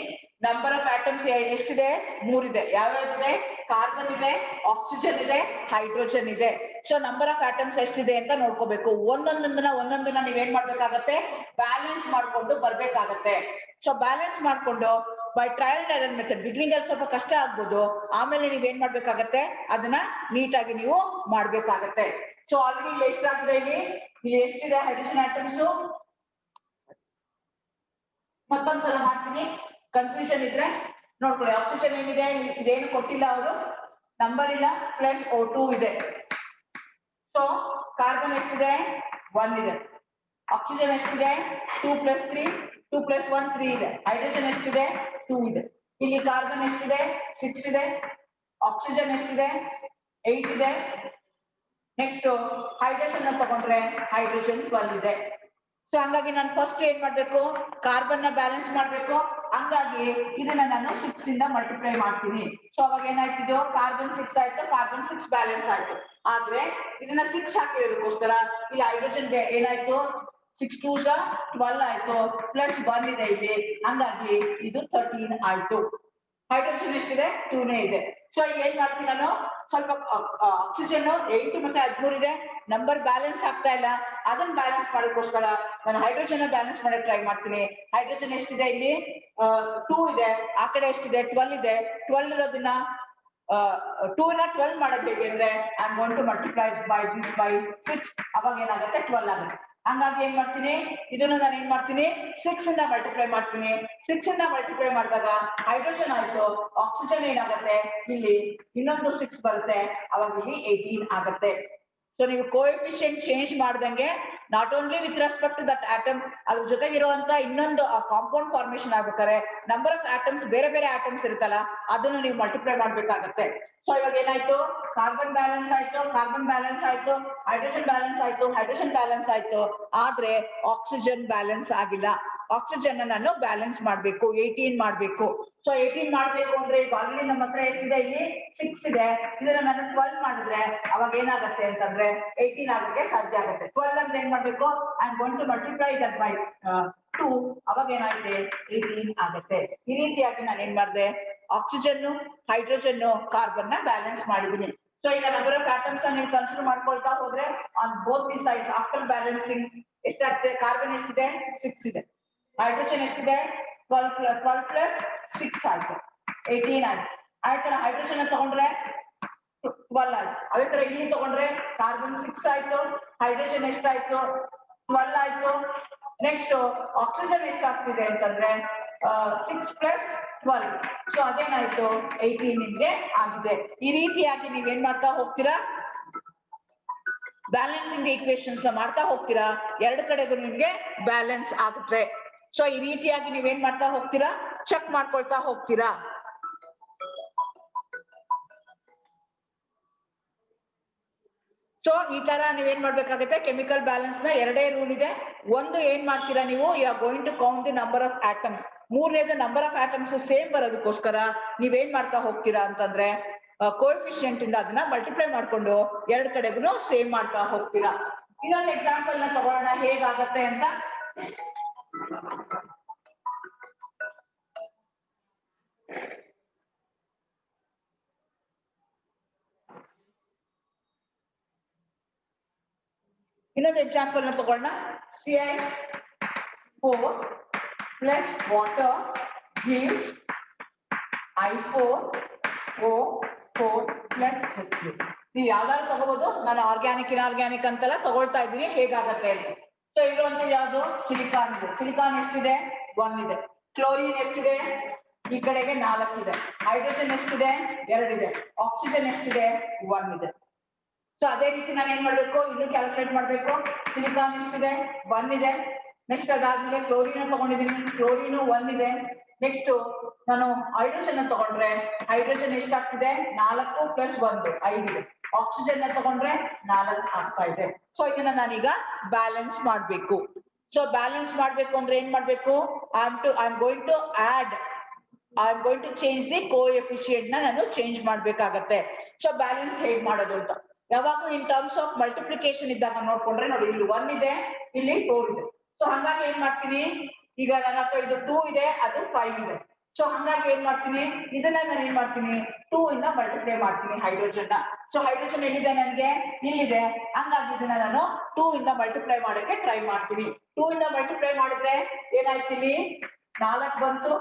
ನಂಬರ್ ಆಫ್ ಆಟಮ್ಸ್ ಎಷ್ಟಿದೆ? 3 ಇದೆ. ಯಾವ್ಯಾವ್ದಿದೆ? ಕಾರ್ಬನ್ ಇದೆ, ಆಕ್ಸಿಜನ್ ಇದೆ, ಹೈಡ್ರೋಜನ್ ಇದೆ. ಸೊ ನಂಬರ್ ಆಫ್ ಆಟಮ್ಸ್ ಎಷ್ಟಿದೆ ಅಂತ ನೋಡ್ಕೋಬೇಕು. ಒಂದೊಂದನ್ನ ನೀವೇನ್ ಮಾಡ್ಬೇಕಾಗತ್ತೆ? ಬ್ಯಾಲೆನ್ಸ್ ಮಾಡ್ಕೊಂಡು ಬರ್ಬೇಕಾಗತ್ತೆ. ಸೊ ಬ್ಯಾಲೆನ್ಸ್ ಮಾಡ್ಕೊಂಡು by trial and error method, beginning ಅಲ್ಲಿ ಸ್ವಲ್ಪ ಕಷ್ಟ ಆಗ್ಬೋದು, ಆಮೇಲೆ ನೀವೇನ್ ಮಾಡ್ಬೇಕಾಗತ್ತೆ? ಅದನ್ನ ನೀಟಾಗಿ ನೀವು ಮಾಡ್ಬೇಕಾಗತ್ತೆ. ಸೊ ಆಲ್ರೆಡಿ ಇಲ್ಲಿ ಎಷ್ಟಾಗಿದೆ? ಇಲ್ಲಿ ಎಷ್ಟಿದೆ ಹೈಡ್ರೋಜನ್ ಆಟಮ್ಸ್? ಮತ್ತೊಂದ್ಸಲ ಮಾಡ್ತೀನಿ, ಕನ್ಫ್ಯೂಷನ್ ಇದ್ರೆ ನೋಡ್ಕೊಳ್ಳಿ. ಆಕ್ಸಿಜನ್ ಏನಿದೆ? ಇದೇನು ಕೊಟ್ಟಿಲ್ಲ ಅವರು, ನಂಬರ್ ಇಲ್ಲ, ಪ್ಲಸ್ O2 ಇದೆ. ಸೊ ಕಾರ್ಬನ್ ಎಷ್ಟಿದೆ? 1 ಇದೆ. ಆಕ್ಸಿಜನ್ ಎಷ್ಟಿದೆ? 2 + 3 2 + 1 3 ಇದೆ. ಹೈಡ್ರೋಜನ್ ಎಷ್ಟಿದೆ? 2 ಇದೆ. ಇಲ್ಲಿ ಕಾರ್ಬನ್ ಎಷ್ಟಿದೆ? 6 ಇದೆ. ಆಕ್ಸಿಜನ್ ಎಷ್ಟಿದೆ? 8 ಇದೆ. ನೆಕ್ಸ್ಟ್ ಹೈಡ್ರೋಜನ್ ತಗೊಂಡ್ರೆ ಹೈಡ್ರೋಜನ್ 12 ಇದೆ. ಸೊ ಹಂಗಾಗಿ ನಾನು ಫಸ್ಟ್ ಏನ್ ಮಾಡ್ಬೇಕು? ಕಾರ್ಬನ್ ನ ಬ್ಯಾಲೆನ್ಸ್ ಮಾಡ್ಬೇಕು. ಹಂಗಾಗಿ ಇದನ್ನ ನಾನು 6 ಇಂದ ಮಲ್ಟಿಪ್ಲೈ ಮಾಡ್ತೀನಿ. ಸೊ ಅವಾಗ ಏನಾಯ್ತಿದ್ದು? ಕಾರ್ಬನ್ 6 ಆಯ್ತು, ಕಾರ್ಬನ್ 6 ಬ್ಯಾಲೆನ್ಸ್ ಆಯ್ತು. ಆದ್ರೆ ಇದನ್ನ 6 ಹಾಕಿರೋದಕ್ಕೋಸ್ಕರ ಇಲ್ಲಿ ಹೈಡ್ರೋಜನ್ ಏನಾಯ್ತು? 6 2 12 ಆಯ್ತು, ಪ್ಲಸ್ 1 ಇದೆ ಇಲ್ಲಿ. ಹಂಗಾಗಿ ಇದು 13 ಆಯ್ತು. ಹೈಡ್ರೋಜನ್ ಎಷ್ಟಿದೆ? 2 ನೇ ಇದೆ. ಸೊ ಏನ್ ಮಾಡ್ತೀನಿ ನಾನು? ಸ್ವಲ್ಪ ಆಕ್ಸಿಜನ್ 8 ಮತ್ತೆ 13 ಇದೆ, ನಂಬರ್ ಬ್ಯಾಲೆನ್ಸ್ ಆಗ್ತಾ ಇಲ್ಲ. ಅದನ್ನ ಬ್ಯಾಲೆನ್ಸ್ ಮಾಡೋದಕ್ಕೋಸ್ಕರ ನಾನು ಹೈಡ್ರೋಜನ್ ಬ್ಯಾಲೆನ್ಸ್ ಮಾಡಕ್ ಟ್ರೈ ಮಾಡ್ತೀನಿ. ಹೈಡ್ರೋಜನ್ ಎಷ್ಟಿದೆ? ಇಲ್ಲಿ 2 ಇದೆ. ಆ ಕಡೆ ಎಷ್ಟಿದೆ? 12 ಇದೆ. 12 ಇರೋದನ್ನ 2 ನ 12 ಮಾಡೋದು ಹೇಗೆ ಅಂದ್ರೆ I am going to multiply by this by 6. ಅವಾಗ ಏನಾಗುತ್ತೆ? 12 ಆಗುತ್ತೆ. ಹಂಗಾಗಿ ಏನ್ ಮಾಡ್ತೀನಿ? ಇದನ್ನು ನಾನು ಏನ್ ಮಾಡ್ತೀನಿ? 6 ಇಂದ ಮಲ್ಟಿಪ್ಲೈ ಮಾಡ್ತೀನಿ. 6 ಇಂದ ಮಲ್ಟಿಪ್ಲೈ ಮಾಡಿದಾಗ ಹೈಡ್ರೋಜನ್ ಆಯ್ತು, ಆಕ್ಸಿಜನ್ ಏನಾಗುತ್ತೆ? ಇಲ್ಲಿ ಇನ್ನೊಂದು 6 ಬರುತ್ತೆ. ಅವಾಗ ಇಲ್ಲಿ 18 ಆಗುತ್ತೆ. ಸೊ ನೀವು ಕೋಎಫಿಷಿಯಂಟ್ ಚೇಂಜ್ ಮಾಡ್ದಂಗೆ not only with respect to that atom, ಅದ್ರ ಜೊತೆಗಿರುವಂತ ಇನ್ನೊಂದು ಕಾಂಪೌಂಡ್ ಫಾರ್ಮೇಶನ್ ಆಗ್ಬೇಕಾದ್ರೆ ನಂಬರ್ ಆಫ್ ಆಟಮ್ಸ್ ಬೇರೆ ಬೇರೆ ಆಟಮ್ಸ್ ಇರುತ್ತಲ್ಲ, ಅದನ್ನು ನೀವು ಮಲ್ಟಿಪ್ಲೈ ಮಾಡ್ಬೇಕಾಗತ್ತೆ. ಸೊ ಇವಾಗ ಏನಾಯ್ತು, ಕಾರ್ಬನ್ ಬ್ಯಾಲೆನ್ಸ್ ಆಯ್ತು, ಕಾರ್ಬನ್ ಬ್ಯಾಲೆನ್ಸ್ ಆಯ್ತು, ಹೈಡ್ರೋಜನ್ ಬ್ಯಾಲೆನ್ಸ್ ಆಯ್ತು, ಹೈಡ್ರೋಜನ್ ಬ್ಯಾಲೆನ್ಸ್ ಆಯ್ತು. ಆದ್ರೆ ಆಕ್ಸಿಜನ್ ಬ್ಯಾಲೆನ್ಸ್ ಆಗಿಲ್ಲ. ಆಕ್ಸಿಜನ್ ನಾನು ಬ್ಯಾಲೆನ್ಸ್ ಮಾಡ್ಬೇಕು, 18 ಮಾಡ್ಬೇಕು. ಸೊ 18 ಮಾಡ್ಬೇಕು ಅಂದ್ರೆ ಈಗ ಆಲ್ರೆಡಿ ನಮ್ಮ ಹತ್ರ ಎಷ್ಟಿದೆ, ಇಲ್ಲಿ 6 ಇದೆ. ಇದನ್ನ ನಾನು 12 ಮಾಡಿದ್ರೆ ಅವಾಗ ಏನಾಗುತ್ತೆ ಅಂತಂದ್ರೆ 18 ಆಗಕ್ಕೆ ಸಾಧ್ಯ ಆಗುತ್ತೆ. 12 ಅಂದ್ರೆ ಏನ್ ಮಾಡ್ಬೇಕು, I am going to multiply that by 2. ಅವಾಗ ಏನಾಗುತ್ತೆ, 18 ಆಗುತ್ತೆ. ಈ ರೀತಿಯಾಗಿ ನಾನು ಏನ್ ಮಾಡಿದೆ, ಆಕ್ಸಿಜನ್, ಹೈಡ್ರೋಜನ್, ಕಾರ್ಬನ್ ನ ಬ್ಯಾಲೆನ್ಸ್ ಮಾಡಿದೀನಿ. ಸೊ ಈಗ ನಂಬರ್ ಆಫ್ ಆಟಮ್ಸ್ ನೀವು ಕನ್ಸಿಡರ್ ಮಾಡ್ಕೊಳ್ತಾ ಹೋದ್ರೆ on both the sides after balancing ಎಷ್ಟಾಗ್ತದೆ, ಕಾರ್ಬನ್ ಎಷ್ಟಿದೆ, 6 ಇದೆ. ಹೈಡ್ರೋಜನ್ ಎಷ್ಟಿದೆ, 12 ಪ್ಲಸ್ 6 ಆಯ್ತು, 18 ಆಯ್ತು. ಆಯ್ತರ ಹೈಡ್ರೋಜನ್ ತಗೊಂಡ್ರೆ 12 ಆಯ್ತು. ಅದೇ ತರ ಇಲ್ಲಿ ತಗೊಂಡ್ರೆ ಕಾರ್ಬನ್ 6 ಆಯ್ತು, ಹೈಡ್ರೋಜನ್ ಎಷ್ಟಾಯ್ತು, 12 ಆಯ್ತು. ನೆಕ್ಸ್ಟ್ ಆಕ್ಸಿಜನ್ ಎಷ್ಟಾಗ್ತಿದೆ ಅಂತಂದ್ರೆ 6 ಪ್ಲಸ್ 12. ಸೊ ಅದೇನಾಯ್ತು, 18 ನಿಮ್ಗೆ ಆಗಿದೆ. ಈ ರೀತಿಯಾಗಿ ನೀವೇನ್ ಮಾಡ್ತಾ ಹೋಗ್ತೀರಾ, ಬ್ಯಾಲೆನ್ಸಿಂಗ್ ಈಕ್ವೇಶನ್ಸ್ ಮಾಡ್ತಾ ಹೋಗ್ತೀರಾ, ಎರಡು ಕಡೆಗೂ ನಿಮ್ಗೆ ಬ್ಯಾಲೆನ್ಸ್ ಆಗುತ್ತೆ. ಸೊ ಈ ರೀತಿಯಾಗಿ ನೀವೇನ್ ಮಾಡ್ತಾ ಹೋಗ್ತೀರಾ, ಚೆಕ್ ಮಾಡ್ಕೊಳ್ತಾ ಹೋಗ್ತೀರಾ. ಸೊ ಈ ತರ ನೀವೇನ್ ಮಾಡ್ಬೇಕಾಗುತ್ತೆ, ಕೆಮಿಕಲ್ ಬ್ಯಾಲೆನ್ಸ್ ನ ಎರಡೇ ರೂಲ್ ಇದೆ. ಒಂದು ಏನ್ ಮಾಡ್ತೀರಾ ನೀವು, you are going to count the number of atoms. ಮೂರನೇದು ನಂಬರ್ ಆಫ್ ಆಟಮ್ಸ್ ಸೇಮ್ ಬರೋದಕ್ಕೋಸ್ಕರ ನೀವೇನ್ ಮಾಡ್ತಾ ಹೋಗ್ತೀರಾ ಅಂತಂದ್ರೆ ಕೋಎಫಿಷಿಯಂಟ್ ಇಂದ ಅದನ್ನ ಮಲ್ಟಿಪ್ಲೈ ಮಾಡ್ಕೊಂಡು ಎರಡು ಕಡೆಗೂ ಸೇಮ್ ಮಾಡ್ತಾ ಹೋಗ್ತೀರಾ. ಇನ್ನೊಂದು ಎಕ್ಸಾಂಪಲ್ ನ ತಗೊಳ್ಳೋಣ ಹೇಗಾಗತ್ತೆ ಅಂತ. ಇನ್ನೊಂದು ಎಕ್ಸಾಂಪಲ್ ನ ತಗೊಳ್ಳೋಣ. CI4 plus water gives I4O4 plus H3. ನೀವು ಯಾವ್ದಾದ್ರು ತಗೋಬಹುದು, ನಾನು ಆರ್ಗ್ಯಾನಿಕ್ ಇನ್ಆರ್ಗ್ಯಾನಿಕ್ ಅಂತೆಲ್ಲ ತಗೊಳ್ತಾ ಇದ್ದೀನಿ ಹೇಗಾಗತ್ತೆ ಅಂತ. ಸೊ ಇರುವಂತದ್ದು ಯಾವ್ದು, ಸಿಲಿಕಾನ್ ಇದೆ. ಸಿಲಿಕಾನ್ ಎಷ್ಟಿದೆ, 1 ಇದೆ. ಕ್ಲೋರಿನ್ ಎಷ್ಟಿದೆ, ಈ ಕಡೆಗೆ 4 ಇದೆ. ಹೈಡ್ರೋಜನ್ ಎಷ್ಟಿದೆ, 2 ಇದೆ. ಆಕ್ಸಿಜನ್ ಎಷ್ಟಿದೆ, 1 ಇದೆ. ಸೊ ಅದೇ ರೀತಿ ನಾನು ಏನ್ ಮಾಡ್ಬೇಕು, ಇನ್ನು ಕ್ಯಾಲ್ಕುಲೇಟ್ ಮಾಡ್ಬೇಕು. ಸಿಲಿಕಾನ್ ಎಷ್ಟಿದೆ, 1 ಇದೆ. ನೆಕ್ಸ್ಟ್ ಅದಾದ್ಮೇಲೆ ಕ್ಲೋರಿನ್ ತಗೊಂಡಿದ್ದೀನಿ, ಕ್ಲೋರಿನ್ 1 ಇದೆ. ನೆಕ್ಸ್ಟ್ ನಾನು ಹೈಡ್ರೋಜನ್ ತಗೊಂಡ್ರೆ ಹೈಡ್ರೋಜನ್ ಎಷ್ಟಾಗ್ತಿದೆ, 4 ಪ್ಲಸ್ 1 5 ಇದೆ. ಆಕ್ಸಿಜನ್ ತಗೊಂಡ್ರೆ 4 ಆಗ್ತಾ ಇದೆ. ಸೊ ಇದನ್ನ ನಾನೀಗ ಬ್ಯಾಲೆನ್ಸ್ ಮಾಡ್ಬೇಕು. ಸೊ ಬ್ಯಾಲೆನ್ಸ್ ಮಾಡ್ಬೇಕು ಅಂದ್ರೆ ಏನ್ ಮಾಡ್ಬೇಕು, I am going to change the coefficient ನ ನಾನು ಚೇಂಜ್ ಮಾಡ್ಬೇಕಾಗತ್ತೆ. ಸೊ ಬ್ಯಾಲೆನ್ಸ್ ಹೇಗ್ ಮಾಡೋದು ಅಂತ, ಯಾವಾಗೂ ಇನ್ ಟರ್ಮ್ಸ್ ಆಫ್ ಮಲ್ಟಿಪ್ಲಿಕೇಶನ್ ಇದ್ದಾಗ ನೋಡ್ಕೊಂಡ್ರೆ ನೋಡಿ, ಇಲ್ಲಿ 1 ಇದೆ, ಇಲ್ಲಿ 4 ಇದೆ. ಸೊ ಹಂಗಾಗಿ ಏನ್ ಮಾಡ್ತೀನಿ, ಈಗ ನನ್ನ ಹತ್ರ ಇದು 2 ಇದೆ, ಅದು 5 ಇದೆ. ಸೊ ಹಂಗಾಗಿ ಏನ್ ಮಾಡ್ತೀನಿ, ಇದನ್ನ ನಾನು ಏನ್ ಮಾಡ್ತೀನಿ, 2 ಇಂದ ಮಲ್ಟಿಪ್ಲೈ ಮಾಡ್ತೀನಿ ಹೈಡ್ರೋಜನ್ ನ. ಸೊ ಹೈಡ್ರೋಜನ್ ಎಲ್ಲಿದೆ ನನಗೆ, ಇಲ್ಲಿದೆ. ಹಂಗಾಗಿ ಇದನ್ನ ನಾನು 2 ಇಂದ ಮಲ್ಟಿಪ್ಲೈ ಮಾಡಕ್ಕೆ ಟ್ರೈ ಮಾಡ್ತೀನಿ. 2 ಇಂದ ಮಲ್ಟಿಪ್ಲೈ ಮಾಡಿದ್ರೆ ಏನಾಯ್ತು, ಇಲ್ಲಿ 4 ಬಂತು,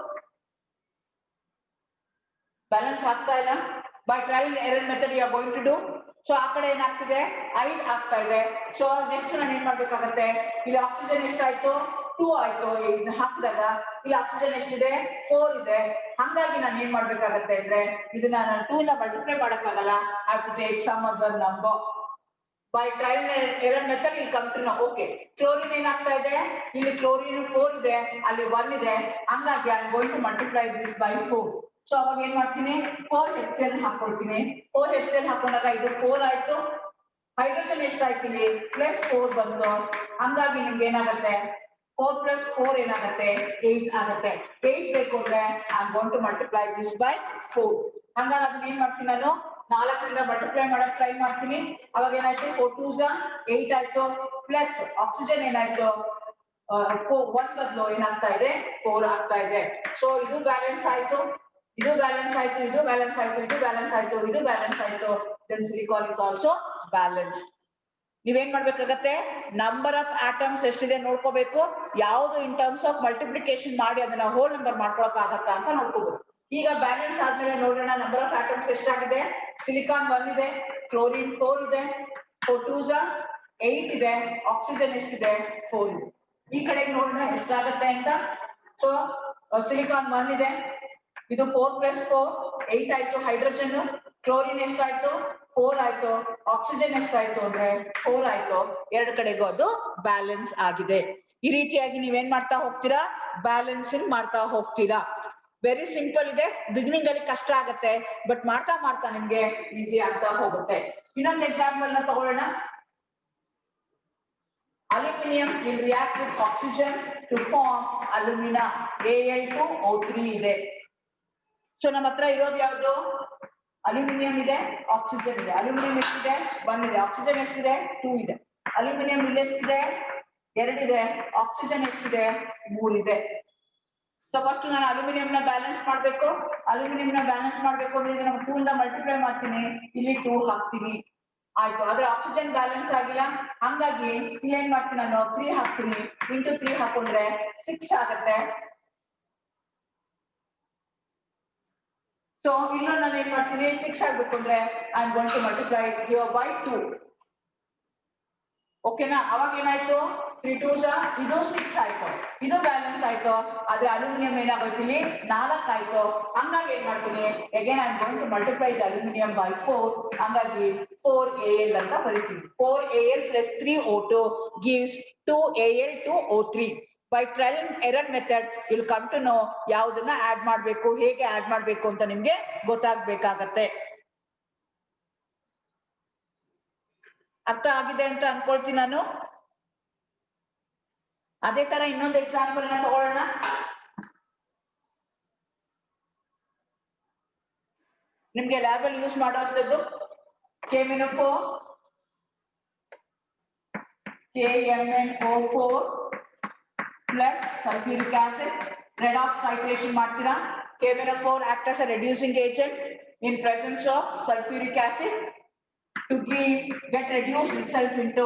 ಬ್ಯಾಲೆನ್ಸ್ ಆಗ್ತಾ ಇಲ್ಲ. By trial error method you are going to do. So ಆ ಕಡೆ ಏನಾಗ್ತಿದೆ, 5 ಆಗ್ತಾ ಇದೆ. ಸೊ ನೆಕ್ಸ್ಟ್ ನಾನು ಏನ್ ಮಾಡ್ಬೇಕಾಗತ್ತೆ, ಇಲ್ಲಿ ಆಕ್ಸಿಜನ್ ಎಷ್ಟಾಯ್ತು, 2 ಆಯ್ತು. ಇದನ್ನ ಹಾಕಿದಾಗ ಇಲ್ಲಿ ಆಕ್ಸಿಜನ್ ಎಷ್ಟಿದೆ, 4 ಇದೆ. ಹಂಗಾಗಿ ನಾನು ಏನ್ ಮಾಡ್ಬೇಕಾಗತ್ತೆ ಅಂದ್ರೆ ಇದನ್ನ ನಾನು 2 ಇಂದ ಮಲ್ಟಿಪ್ಲೈ ಮಾಡಕ್ಕಾಗಲ್ಲ. I have to take some other number. By trial error method ಇಲ್ಲಿ come to know. Okay, chlorine ಏನಾಗ್ತಾ ಇದೆ, ಇಲ್ಲಿ ಕ್ಲೋರಿನ್ 4 ಇದೆ, ಅಲ್ಲಿ 1 ಇದೆ. ಹಂಗಾಗಿ I am going to multiply this by 4. So ಅವಾಗ ಏನ್ ಮಾಡ್ತೀನಿ, 4 HCl ಹಾಕೊಳ್ತೀನಿ. 4 HCl ಹಾಕೊಂಡಾಗ ಇದು 4 ಆಯ್ತು. ಹೈಡ್ರೋಜನ್ ಎಷ್ಟಾಯ್ತು, ಇಲ್ಲಿ ಪ್ಲಸ್ 4 ಬಂತು. ಹಂಗಾಗಿ ನಿಮ್ಗೆ ಏನಾಗುತ್ತೆ, 4 ಪ್ಲಸ್ 4 ಏನಾಗುತ್ತೆ, 8 ಆಗುತ್ತೆ. 8 ಬೇಕು ಅಂದ್ರೆ I am going to multiply this by 4. ಹಂಗಾಗಿ ಅದನ್ನ ಏನ್ ಮಾಡ್ತೀನಿ, ನಾನು 4ರಿಂದ ಮಲ್ಟಿಪ್ಲೈ ಮಾಡಕ್ ಟ್ರೈ ಮಾಡ್ತೀನಿ. ಅವಾಗ ಏನಾಯ್ತು, 4 2s 8 ಆಯ್ತು. ಪ್ಲಸ್ ಆಕ್ಸಿಜನ್ ಏನಾಯ್ತು, 1 ಬದಲು ಏನಾಗ್ತಾ ಇದೆ, 4 ಆಗ್ತಾ ಇದೆ. ಸೊ ಇದು ಬ್ಯಾಲೆನ್ಸ್ ಆಯ್ತು, ಇದು ಬ್ಯಾಲೆನ್ಸ್ ಆಯ್ತು, ಇದು ಬ್ಯಾಲೆನ್ಸ್ ಆಯ್ತು, ಇದು ಬ್ಯಾಲೆನ್ಸ್ ಆಯ್ತು, ಇದು ಬ್ಯಾಲೆನ್ಸ್ ಆಯ್ತು. Then silicon is also balance. ನೀವೇನ್ ಮಾಡ್ಬೇಕಾಗತ್ತೆ, ನಂಬರ್ ಆಫ್ ಆಟಮ್ಸ್ ಎಷ್ಟಿದೆ ನೋಡ್ಕೋಬೇಕು. ಯಾವ್ದು ಇನ್ ಟರ್ಮ್ಸ್ ಆಫ್ ಮಲ್ಟಿಪ್ಲಿಕೇಶನ್ ಮಾಡಿ ಅದನ್ನ ಹೋಲ್ ನಂಬರ್ ಮಾಡ್ಕೊಳಕ್ ಆಗತ್ತಾ ಅಂತ ನೋಡ್ಕೋಬೇಕು. ಈಗ ಬ್ಯಾಲೆನ್ಸ್ ಆದ್ಮೇಲೆ ನೋಡೋಣ, ನಂಬರ್ ಆಫ್ ಆಟಮ್ಸ್ ಎಷ್ಟಾಗಿದೆ. ಸಿಲಿಕಾನ್ 1 ಇದೆ, ಕ್ಲೋರಿನ್ 4 ಇದೆ, 4 2s 8 ಇದೆ. ಆಕ್ಸಿಜನ್ ಎಷ್ಟಿದೆ, 4 ಇದೆ. ಈ ಕಡೆಗೆ ನೋಡೋಣ ಎಷ್ಟಾಗತ್ತೆ ಅಂತ. ಸೊ ಸಿಲಿಕಾನ್ 1 ಇದೆ, ಇದು 4 ಪ್ಲಸ್ 4 8 ಆಯ್ತು. ಹೈಡ್ರೋಜನ್, ಕ್ಲೋರಿನ್ ಎಷ್ಟಾಯ್ತು, 4 ಆಯ್ತು. ಆಕ್ಸಿಜನ್ ಎಷ್ಟಾಯ್ತು ಅಂದ್ರೆ 4 ಆಯ್ತು. ಎರಡು ಕಡೆಗೂ ಅದು ಬ್ಯಾಲೆನ್ಸ್ ಆಗಿದೆ. ಈ ರೀತಿಯಾಗಿ ನೀವೇನ್ ಮಾಡ್ತಾ ಹೋಗ್ತೀರಾ, ಬ್ಯಾಲೆನ್ಸಿಂಗ್ ಮಾಡ್ತಾ ಹೋಗ್ತೀರಾ. ವೆರಿ ಸಿಂಪಲ್ ಇದೆ, ಬಿಗಿನಿಂಗ್ ಅಲ್ಲಿ ಕಷ್ಟ ಆಗತ್ತೆ, ಬಟ್ ಮಾಡ್ತಾ ಮಾಡ್ತಾ ನಿಮ್ಗೆ ಈಸಿ ಆಗ್ತಾ ಹೋಗುತ್ತೆ. ಇನ್ನೊಂದು ಎಕ್ಸಾಂಪಲ್ ನ ತಗೊಳ್ಳೋಣ. Aluminium will react with oxygen to form alumina. Al2O3 ಇದೆ. ಸೊ ನಮ್ಮ ಹತ್ರ ಇರೋದು ಯಾವುದು? ಅಲ್ಯೂಮಿನಿಯಂ ಇದೆ, ಆಕ್ಸಿಜನ್ ಇದೆ. ಅಲ್ಯೂಮಿನಿಯಂ ಎಷ್ಟಿದೆ? 1 ಇದೆ. ಆಕ್ಸಿಜನ್ ಎಷ್ಟಿದೆ? 2 ಇದೆ. ಅಲ್ಯೂಮಿನಿಯಂ ಇಲ್ಲಿ ಎಷ್ಟಿದೆ? 2 ಇದೆ. ಆಕ್ಸಿಜನ್ ಎಷ್ಟಿದೆ? 3 ಇದೆ. ಸೊ ಫಸ್ಟ್ ನಾನು ಅಲ್ಯೂಮಿನಿಯಂ ನ ಬ್ಯಾಲೆನ್ಸ್ ಮಾಡಬೇಕು. ಅಲ್ಯೂಮಿನಿಯಂ ನ ಬ್ಯಾಲೆನ್ಸ್ ಮಾಡಬೇಕು ಅಂದ್ರೆ ಇದನ್ನ 2 ಇಂದ ಮಲ್ಟಿಪ್ಲೈ ಮಾಡ್ತೀನಿ, ಇಲ್ಲಿ 2 ಹಾಕ್ತೀನಿ. ಆಯ್ತು, ಆದ್ರೆ ಆಕ್ಸಿಜನ್ ಬ್ಯಾಲೆನ್ಸ್ ಆಗಿಲ್ಲ, ಹಂಗಾಗಿ ಇಲ್ಲಿ ಏನ್ ಮಾಡ್ತೀನಿ ನಾನು 3 ಹಾಕ್ತೀನಿ. ಇಂಟು 3 ಹಾಕೊಂಡ್ರೆ 6 ಆಗುತ್ತೆ. ಸೊ ಇನ್ನು ನಾನು ಏನ್ ಮಾಡ್ತೀನಿ, 6 ಆಗ್ಬೇಕು ಅಂದ್ರೆ I am going to multiply here by 2. ಓಕೆನಾ? ಅವಾಗ ಏನಾಯ್ತು, 3 2s ಇದು 6 ಆಯ್ತು, ಇದು ಬ್ಯಾಲೆನ್ಸ್ ಆಯ್ತು. ಆದ್ರೆ ಅಲ್ಯೂಮಿನಿಯಂ ಏನಾಗೋಯ್ತು, ಇಲ್ಲಿ 4 ಆಯ್ತು. ಹಂಗಾಗಿ ಏನ್ ಮಾಡ್ತೀನಿ, again I am going to multiply the aluminium by 4. ಹಂಗಾಗಿ 4Al ಅಂತ ಬರೀತೀನಿ. 4Al plus 3O2 gives 2Al2O3. By trial and error method you'll come to know ಯಾವುದನ್ನ ಆಡ್ ಮಾಡಬೇಕು, ಹೇಗೆ ಆಡ್ ಮಾಡಬೇಕು ಅಂತ ನಿಮ್ಗೆ ಗೊತ್ತಾಗಬೇಕಾಗತ್ತೆ. ಅರ್ಥ ಆಗಿದೆ ಅಂತ ಅನ್ಕೊಳ್ತೀನಿ ನಾನು. ಅದೇ ತರ ಇನ್ನೊಂದು ಎಕ್ಸಾಂಪಲ್ ನ ತಗೊಳ್ಳೋಣ. ನಿಮ್ಗೆ ಲ್ಯಾಬ್ ಅಲ್ಲಿ ಯೂಸ್ ಮಾಡುವಂತದ್ದು KMnO4 plus sulfuric acid. Redox titration ಮಾಡ್ತೀರಾ. KMnO4 act as a reducing agent in presence of sulfuric acid to get reduced itself into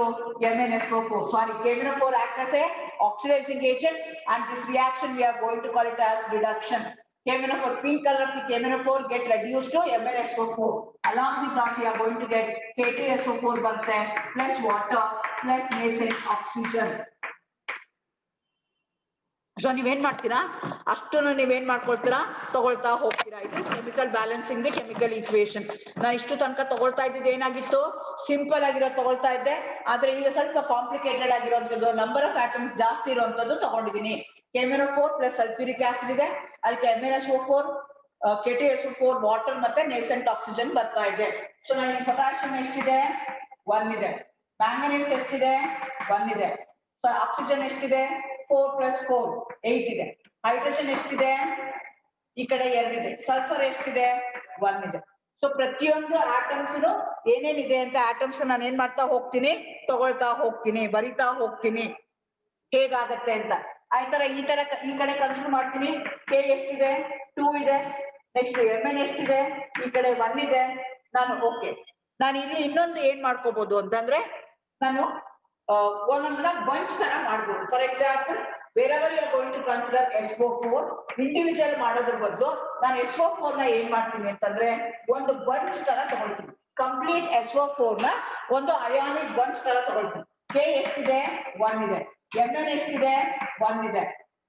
MnSO4. Sorry, KMnO4 act as a oxidizing agent, and this reaction we are going to call it as reduction. KMnO4, pink color of the KMnO4 get reduced to MnSO4. Along with that we are going to get K2SO4 ಬರುತ್ತೆ plus water plus nascent oxygen. So ನೀವೇನ್ ಮಾಡ್ತೀರಾ, ಅಷ್ಟನ್ನು ನೀವೇನ್ ಮಾಡ್ಕೊಳ್ತೀರಾ, ತಗೊಳ್ತಾ ಹೋಗ್ತೀರಾ. ಇದು chemical balancing the chemical equation. ನಾನು ಇಷ್ಟು ತನಕ ತಗೊಳ್ತಾ ಇದ್ದಿದ್ದು ಏನಾಗಿತ್ತು, ಸಿಂಪಲ್ ಆಗಿರೋದು ತಗೊಳ್ತಾ ಇದ್ದೆ. ಆದ್ರೆ ಈಗ ಸ್ವಲ್ಪ ಕಾಂಪ್ಲಿಕೇಟೆಡ್ ಆಗಿರುವಂತದ್ದು, ನಂಬರ್ ಆಫ್ ಆಟಮ್ಸ್ ಜಾಸ್ತಿ ಇರುವಂತದ್ದು ತಗೊಂಡಿದ್ದೀನಿ. KMnO4 ಪ್ಲಸ್ ಸಲ್ಫ್ಯೂರಿಕ್ ಆಸಿಡ್ ಇದೆ, ಅದಕ್ಕೆ MnSO4, K2SO4, ವಾಟರ್ ಮತ್ತೆ ನೇಸೆಂಟ್ ಆಕ್ಸಿಜನ್ ಬರ್ತಾ ಇದೆ. ಸೊ ನನಗೆ ಪೊಟ್ಯಾಷಿಯಂ ಎಷ್ಟಿದೆ? 1 ಇದೆ. ಮ್ಯಾಂಗನೀಸ್ ಎಷ್ಟಿದೆ? 1 ಇದೆ. ಆಕ್ಸಿಜನ್ ಎಷ್ಟಿದೆ? 4 plus 4 8 ಇದೆ. ಹೈಡ್ರೋಜನ್ ಎಷ್ಟಿದೆ? ಈ ಕಡೆ 2 ಇದೆ. ಸಲ್ಫರ್ ಎಷ್ಟಿದೆ? 1 ಇದೆ. ಸೊ ಪ್ರತಿಯೊಂದು ಆಟಮ್ಸ್ ಏನೇನಿದೆ ಅಂತ ಆಟಮ್ಸ್ ನಾನು ಏನ್ ಮಾಡ್ತಾ ಹೋಗ್ತೀನಿ, ತಗೊಳ್ತಾ ಹೋಗ್ತೀನಿ, ಬರಿತಾ ಹೋಗ್ತೀನಿ ಹೇಗಾಗತ್ತೆ ಅಂತ. ಈ ಕಡೆ ಕನ್ಸಿಡರ್ ಮಾಡ್ತೀನಿ. K ಎಷ್ಟಿದೆ? 2 ಇದೆ. ನೆಕ್ಸ್ಟ್ Mn ಎಷ್ಟಿದೆ? ಈ ಕಡೆ 1 ಇದೆ. ಓಕೆ, ನಾನು ಇಲ್ಲಿ ಇನ್ನೊಂದು ಏನ್ ಮಾಡ್ಕೋಬಹುದು ಅಂತಂದ್ರೆ, ನಾನು ಒಂದೊಂದನ್ನ ಬಂಚ್ ತರ ಮಾಡ್ಬೋದು. For example, wherever you are going to consider SO4 individual ಮಾಡೋದ್ರ ಬದಲು ನಾನು SO4 ನ ಏನ್ ಮಾಡ್ತೀನಿ ಅಂತಂದ್ರೆ ಒಂದು ಬಂಚ್ ತರ ತಗೊಳ್ತೀನಿ. ಕಂಪ್ಲೀಟ್ SO4 ನ ಒಂದು ಅಯಾನಿಕ್ ಬಂಚ್ ತರ ತಗೊಳ್ತೀನಿ. K ಎಷ್ಟಿದೆ? 1 ಇದೆ. Mn ಎಷ್ಟಿದೆ? 1 ಇದೆ.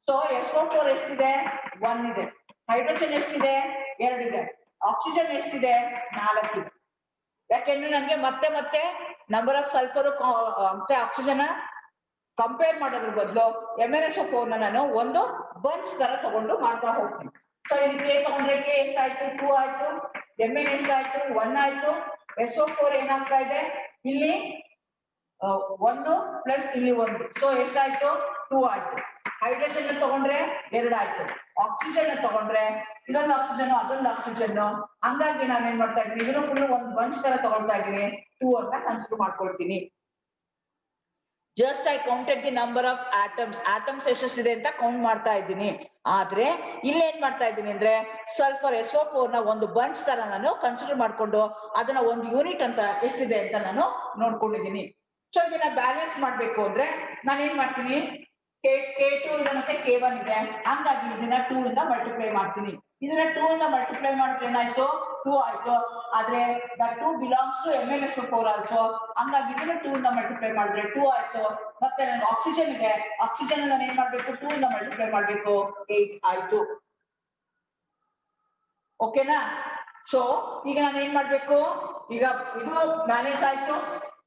ಸೊ SO4 ಎಷ್ಟಿದೆ? 1 ಇದೆ. ಹೈಡ್ರೋಜನ್ ಎಷ್ಟಿದೆ? 2 ಇದೆ. ಆಕ್ಸಿಜನ್ ಎಷ್ಟಿದೆ? 4 ಇದೆ. ಯಾಕೆಂದ್ರೆ ನನಗೆ ಮತ್ತೆ ನಂಬರ್ ಆಫ್ ಸಲ್ಫರ್ ಮತ್ತೆ ಆಕ್ಸಿಜನ್ ಕಂಪೇರ್ ಮಾಡೋದ್ರ ಬದಲು MnSO4 ನಾನು ಒಂದು ಬಂಚ್ ತರ ತಗೊಂಡು ಮಾಡ್ತಾ ಹೋಗ್ತೀನಿ. ಸೊ ಇಲ್ಲಿ K ತಗೊಂಡ್ರೆ K ಎಷ್ಟಾಯ್ತು? 2 ಆಯ್ತು. Mn ಎಷ್ಟಾಯ್ತು? 1 ಆಯ್ತು. SO4 ಏನಾಗ್ತಾ ಇದೆ ಇಲ್ಲಿ 1 ಪ್ಲಸ್ ಇಲ್ಲಿ 1, ಸೊ ಎಷ್ಟಾಯ್ತು? 2 ಆಯ್ತು. ಹೈಡ್ರೋಜನ್ ತಗೊಂಡ್ರೆ 2 ಆಯ್ತು. ಆಕ್ಸಿಜನ್ ತಗೊಂಡ್ರೆ ಇದೊಂದು ಆಕ್ಸಿಜನ್ ಅದೊಂದು ಆಕ್ಸಿಜನ್. ಹಂಗಾಗಿ ನಾನು ಏನ್ ಮಾಡ್ತಾ ಇದ್ದೀನಿ, ಇದನ್ನು ಫುಲ್ ಒಂದು ಬಂಚ್ ತರ ತಗೊಳ್ತಾ ಇದ್ದೀನಿ. 2 ಅಂತ ಕನ್ಸಿಡರ್ ಮಾಡ್ಕೊಳ್ತೀನಿ. Just I counted the number of atoms ಎಷ್ಟಿದೆ ಅಂತ ಕೌಂಟ್ ಮಾಡ್ತಾ ಇದ್ದೀನಿ. ಆದ್ರೆ ಇಲ್ಲಿ ಏನ್ ಮಾಡ್ತಾ ಇದ್ದೀನಿ ಅಂದ್ರೆ ಸಲ್ಫರ್ SO4 ನ ಒಂದು ಬಂಚ್ ತರ ನಾನು ಕನ್ಸಿಡರ್ ಮಾಡ್ಕೊಂಡು ಅದನ್ನ ಒಂದು ಯೂನಿಟ್ ಅಂತ ಎಷ್ಟಿದೆ ಅಂತ ನಾನು ನೋಡ್ಕೊಂಡಿದ್ದೀನಿ. ಸೊ ಇದನ್ನ ಬ್ಯಾಲೆನ್ಸ್ ಮಾಡ್ಬೇಕು ಅಂದ್ರೆ ನಾನು ಏನ್ ಮಾಡ್ತೀನಿ, K2 ಇದೆ ಮತ್ತೆ K1 ಇದೆ. ಹಂಗಾಗಿ ಇದನ್ನ 2 ಇಂದ ಮಲ್ಟಿಪ್ಲೈ ಮಾಡ್ತೀನಿ. ಇದನ್ನ 2 ಇಂದ ಮಲ್ಟಿಪ್ಲೈ ಮಾಡಿದ್ರೆ ಏನಾಯ್ತು? 2 ಆಯ್ತು. ಆದ್ರೆ the 2 belongs to MnSO4 also. ಹಂಗಾಗಿ ಇದನ್ನ 2 ಇಂದ ಮಲ್ಟಿಪ್ಲೈ ಮಾಡಿದ್ರೆ 2 ಆಯ್ತು. ಮತ್ತೆ ನನಗೆ ಆಕ್ಸಿಜನ್ ಇದೆ. ಆಕ್ಸಿಜನ್ ನಾನು ಏನ್ ಮಾಡ್ಬೇಕು? 2 ಇಂದ ಮಲ್ಟಿಪ್ಲೈ ಮಾಡ್ಬೇಕು, 8 ಆಯ್ತು. ಓಕೆನಾ? ಸೊ ಈಗ ನಾನು ಏನ್ ಮಾಡ್ಬೇಕು, ಈಗ ಇದು ಬ್ಯಾಲೆನ್ಸ್ ಆಯ್ತು.